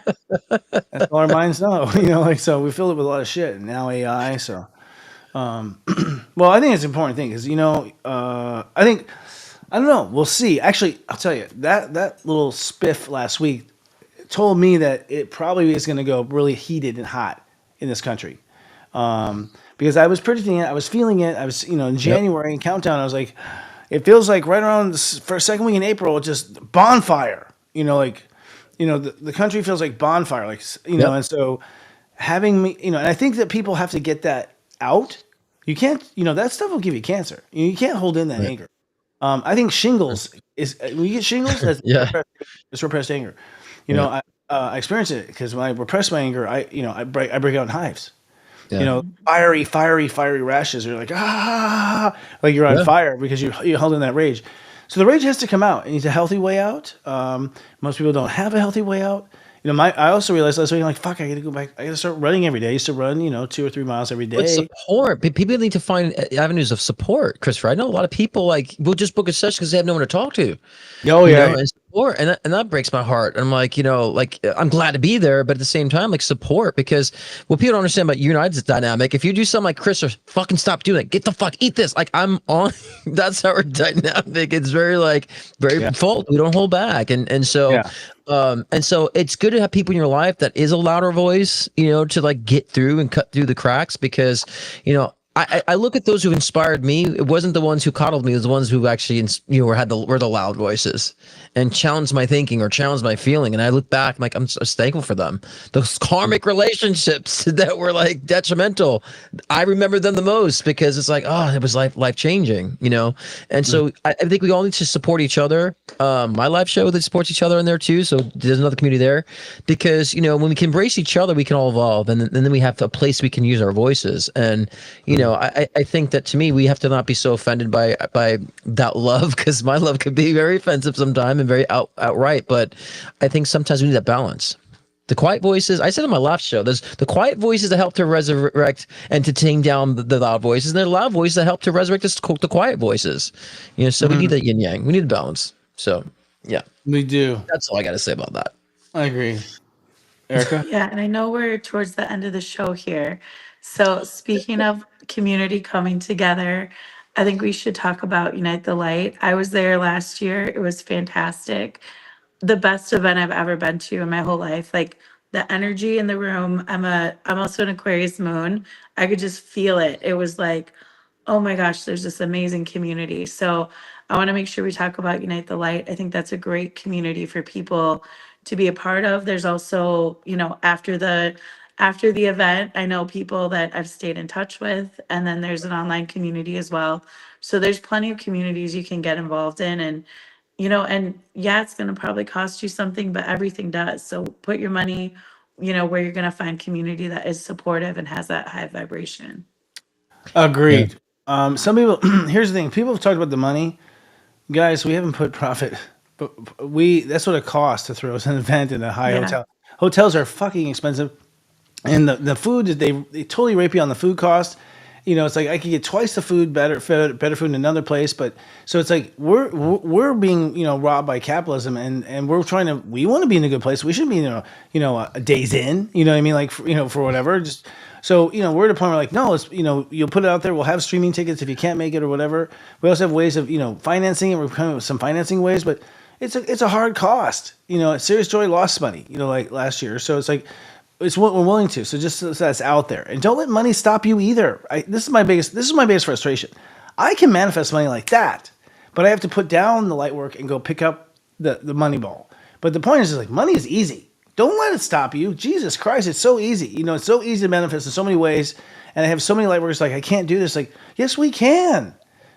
that's all our minds know. So we filled it with a lot of shit, and now AI. So, well, I think it's an important thing because I think I don't know. We'll see. Actually, I'll tell you that little spiff last week told me that it probably is going to go really heated and hot in this country. Because I was predicting it, I was feeling it. I was, in January and countdown, I was like, it feels like right around for second week in April, it's just bonfire. The country feels like bonfire, and so having me, and I think that people have to get that out. You can't, that stuff will give you cancer. You can't hold in that anger. I think shingles is when you get shingles, that's repressed anger. I experience it because when I repress my anger, I break out in hives. Yeah. Fiery rashes. You're like like you're on fire because you're holding that rage. So the rage has to come out. It needs a healthy way out. Most people don't have a healthy way out. I also realized last week, I'm like, fuck, I got to go back. I got to start running every day. I used to run, 2 or 3 miles every day. But support. People need to find avenues of support, Christopher. I know a lot of people will just book a session because they have no one to talk to. Oh yeah. And support, and that breaks my heart. And I'm like, I'm glad to be there, but at the same time, support, because what people don't understand about United's dynamic. If you do something like Christopher, fucking stop doing it. Get the fuck, eat this. Like I'm on. That's our dynamic. It's very full. We don't hold back, and so. Yeah. And so it's good to have people in your life that is a louder voice, to get through and cut through the cracks, because, I look at those who inspired me. It wasn't the ones who coddled me. It was the ones who actually, were the loud voices and challenged my thinking or challenged my feeling. And I look back, I'm so thankful for them. Those karmic relationships that were detrimental, I remember them the most, because it's it was life changing, And so I think we all need to support each other. My live show that supports each other in there too. So there's another community there, because when we can embrace each other, we can all evolve, and then we have a place we can use our voices. And I think that, to me, we have to not be so offended by that love, because my love could be very offensive sometimes and very outright. But I think sometimes we need that balance. The quiet voices, I said on my last show, there's the quiet voices that help to resurrect and to tame down the loud voices, and there are loud voices that help to resurrect the quiet voices. So we need that yin yang. We need the balance. So yeah, we do. That's all I got to say about that. I agree. Erica? Yeah, and I know we're towards the end of the show here. So speaking of community coming together, I think we should talk about Unite the Light. I was there last year. It was fantastic. The best event I've ever been to in my whole life. Like the energy in the room. I'm also an Aquarius moon. I could just feel it. It was like, oh my gosh, there's this amazing community. So I want to make sure we talk about Unite the Light. I think that's a great community for people to be a part of. There's also, after the event, I know people that I've stayed in touch with, and then there's an online community as well. So there's plenty of communities you can get involved in, and and yeah, it's going to probably cost you something, but everything does. So put your money, where you're going to find community that is supportive and has that high vibration. Agreed. Some people, here's the thing. People have talked about the money. Guys, we haven't put profit, but that's what it costs to throw an event in a high hotel. Hotels are fucking expensive. And the food, they totally rape you on the food cost. It's like I could get twice the food, better food in another place. But so it's like we're being robbed by capitalism, and we want to be in a good place. We shouldn't be a days in. You know what I mean? Like for whatever. Just so we're at a point where no, let's you'll put it out there. We'll have streaming tickets if you can't make it or whatever. We also have ways of financing it. We're coming up with some financing ways, but it's a hard cost. Serious Joy lost money. Like last year, so it's like. It's what we're willing to. So just so that's out there, and don't let money stop you either. This is my biggest frustration. I can manifest money like that, but I have to put down the light work and go pick up the money ball. But the point is money is easy. Don't let it stop you. Jesus Christ, it's so easy. It's so easy to manifest in so many ways. And I have so many light workers like, I can't do this. Like, yes, we can.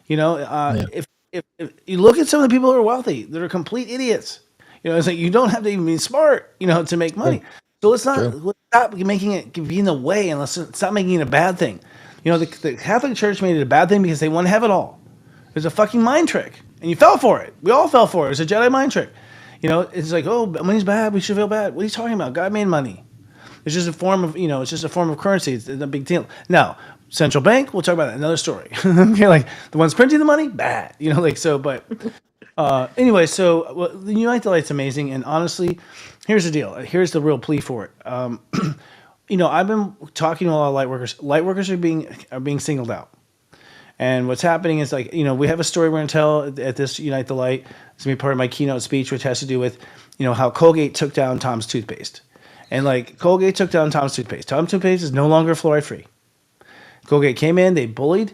Yeah. If you look at some of the people who are wealthy, that are complete idiots. It's like you don't have to even be smart, to make True. money. So True. let's stop making it be in the way, and let's stop making it a bad thing. The Catholic Church made it a bad thing because they want to have it all. It was a fucking mind trick, and you fell for it. We all fell for it. It was a Jedi mind trick. It's like, oh, money's bad. We should feel bad. What are you talking about? God made money. It's just a form of, it's just a form of currency. It's a big deal. Now, central bank, we'll talk about that. Another story. Okay, like the ones printing the money, bad. But anyway, so the Unite the Light's amazing. And honestly, here's the deal. Here's the real plea for it. I've been talking to a lot of light workers. Light workers are being singled out. And what's happening is like, we have a story we're going to tell at this Unite the Light. It's going to be part of my keynote speech, which has to do with, how Colgate took down Tom's toothpaste. And like Colgate took down Tom's toothpaste. Tom's toothpaste is no longer fluoride free. Colgate came in, they bullied,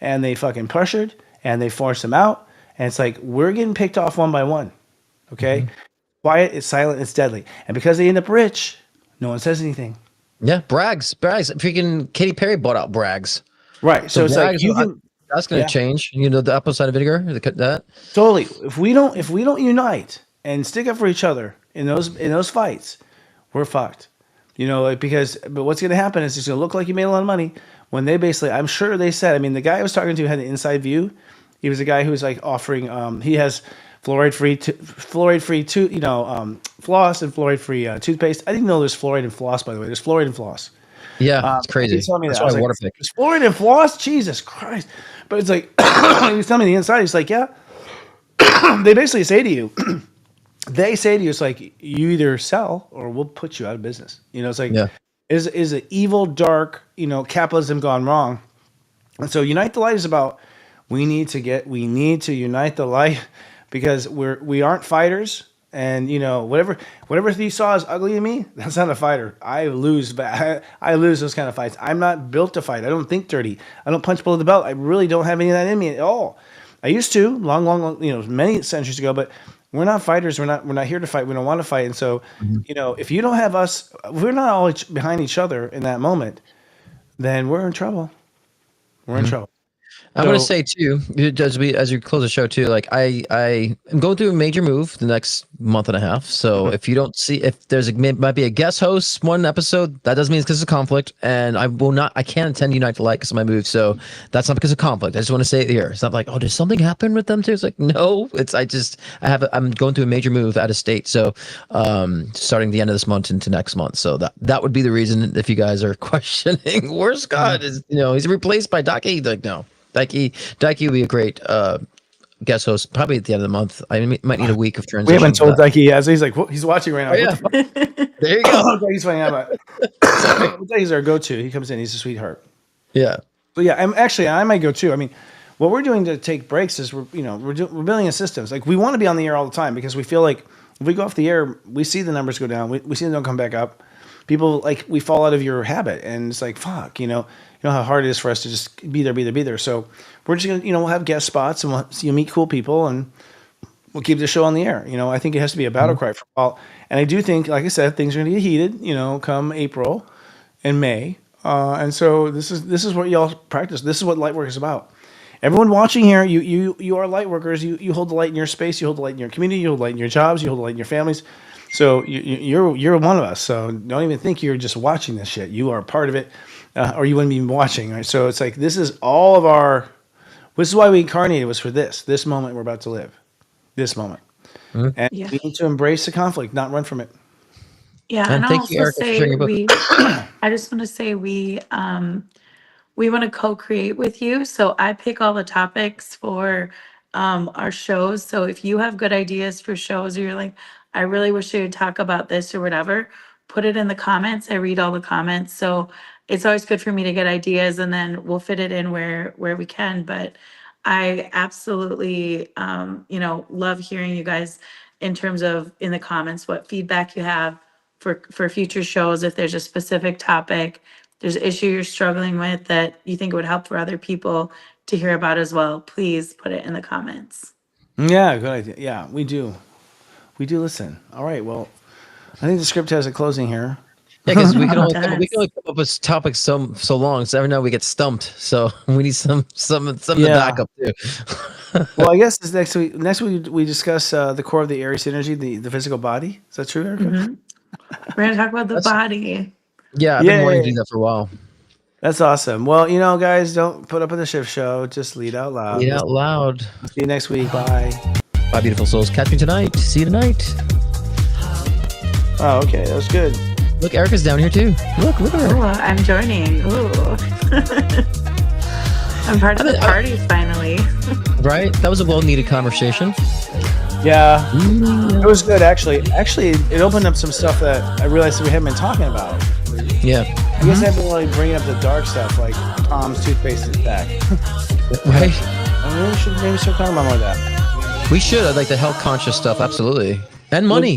and they fucking pressured, and they forced them out. And it's like, we're getting picked off one by one. Okay? Quiet, it's silent, it's deadly. And because they end up rich, no one says anything. Yeah, Bragg's. Freaking Katy Perry bought out Bragg's. Right. So it's Bragg's, like you can that's going to change. The apple cider vinegar. That. totally. If we don't unite and stick up for each other in those fights, we're fucked. But what's going to happen is it's going to look like you made a lot of money when they basically, I'm sure they said, I mean, the guy I was talking to had an inside view. He was a guy who was like offering, he has fluoride free floss and fluoride free toothpaste. I didn't know there's fluoride in floss, by the way. There's fluoride in floss. Yeah, it's crazy. He's telling me That's that. I why was like, water pick. there's fluoride in floss? Jesus Christ. But it's like, he was telling me the inside. He's like, yeah. They basically say to you, it's like, you either sell or we'll put you out of business. It's like, Yeah. is an evil, dark, capitalism gone wrong. And so Unite the Light is about, we need to unite the light because we aren't fighters. And whatever you saw as ugly to me, that's not a fighter. I lose those kind of fights. I'm not built to fight. I don't think dirty. I don't punch below the belt. I really don't have any of that in me at all. I used to long, many centuries ago, but we're not fighters. We're not here to fight. We don't want to fight. And so, if you don't have us, if we're not all behind each other in that moment, then we're in trouble. We're in trouble. I'm gonna say too, as you close the show too, like I am going through a major move the next month and a half. So if you don't see, if there's might be a guest host one episode, that doesn't mean it's because of conflict, and I can't attend Unite the Light because of my move. So that's not because of conflict. I just want to say it here. It's not like, oh, did something happen with them too? It's like, no, I'm going through a major move out of state. So starting the end of this month into next month. So that would be the reason if you guys are questioning where's Scott is, he's replaced by Ducky. Like, no. Daiki would be a great guest host, probably at the end of the month. I might need a week of transition. We haven't told Daiki yet, so he's like, he's watching right now. Oh, yeah. What the fuck? There you go. Daiki's finding out about it. Daiki's our go-to. He comes in. He's a sweetheart. Yeah. But yeah, I might go too. I mean, what we're doing to take breaks is we're building a system. Like we want to be on the air all the time because we feel like if we go off the air, we see the numbers go down. We see them don't come back up. People like we fall out of your habit, and it's like fuck. You know how hard it is for us to just be there. So we're just gonna we'll have guest spots and we'll meet cool people and we'll keep the show on the air. I think it has to be a battle cry for a while. And I do think, like I said, things are gonna get heated. Come April and May. And so this is what y'all practice. This is what light work is about. Everyone watching here, you are light workers. You hold the light in your space. You hold the light in your community. You hold the light in your jobs. You hold the light in your families. So you're one of us. So don't even think you're just watching this shit. You are part of it, or you wouldn't be watching. Right. So it's like this is all of our. This is why we incarnated was for this moment we're about to live, this moment, and we need to embrace the conflict, not run from it. Yeah, and thank you, Erica, for sharing your book. I just want to say we want to co-create with you. So I pick all the topics for our shows. So if you have good ideas for shows, or you're like, I really wish they would talk about this or whatever, put it in the comments. I read all the comments. So it's always good for me to get ideas, and then we'll fit it in where we can. But I absolutely love hearing you guys in terms of in the comments what feedback you have for future shows. If there's a specific topic, there's an issue you're struggling with that you think would help for other people to hear about as well, please put it in the comments. Yeah, good idea. Yeah, we do listen. All right, well, I think the script has a closing here. Yeah, because we can only It we can only come up with topics so long. So every now we get stumped. So we need some to back up too. Well, I guess this next week. Next week we discuss the core of the Aries energy, the physical body. Is that true, Erica? Mhm. We're gonna talk about the body. Yeah, I've been wanting to Yay. do that for a while. That's awesome. Well, guys, don't put up with the shift show. Just lead out loud. Read out loud. See you next week. Bye. Bye, beautiful souls. Catch me tonight. See you tonight. Oh, okay. That was good. Look, Erica's down here too. Look at her. Ooh, I'm joining. Ooh. I'm part of the party finally. Right? That was a well-needed conversation. Yeah, it was good actually. Actually, it opened up some stuff that I realized that we haven't been talking about. Yeah. I guess I've been really bringing up the dark stuff, like Tom's toothpaste is back. Right? I mean, we should maybe start talking about more of that. We should. I'd like the health conscious stuff. Absolutely. And money.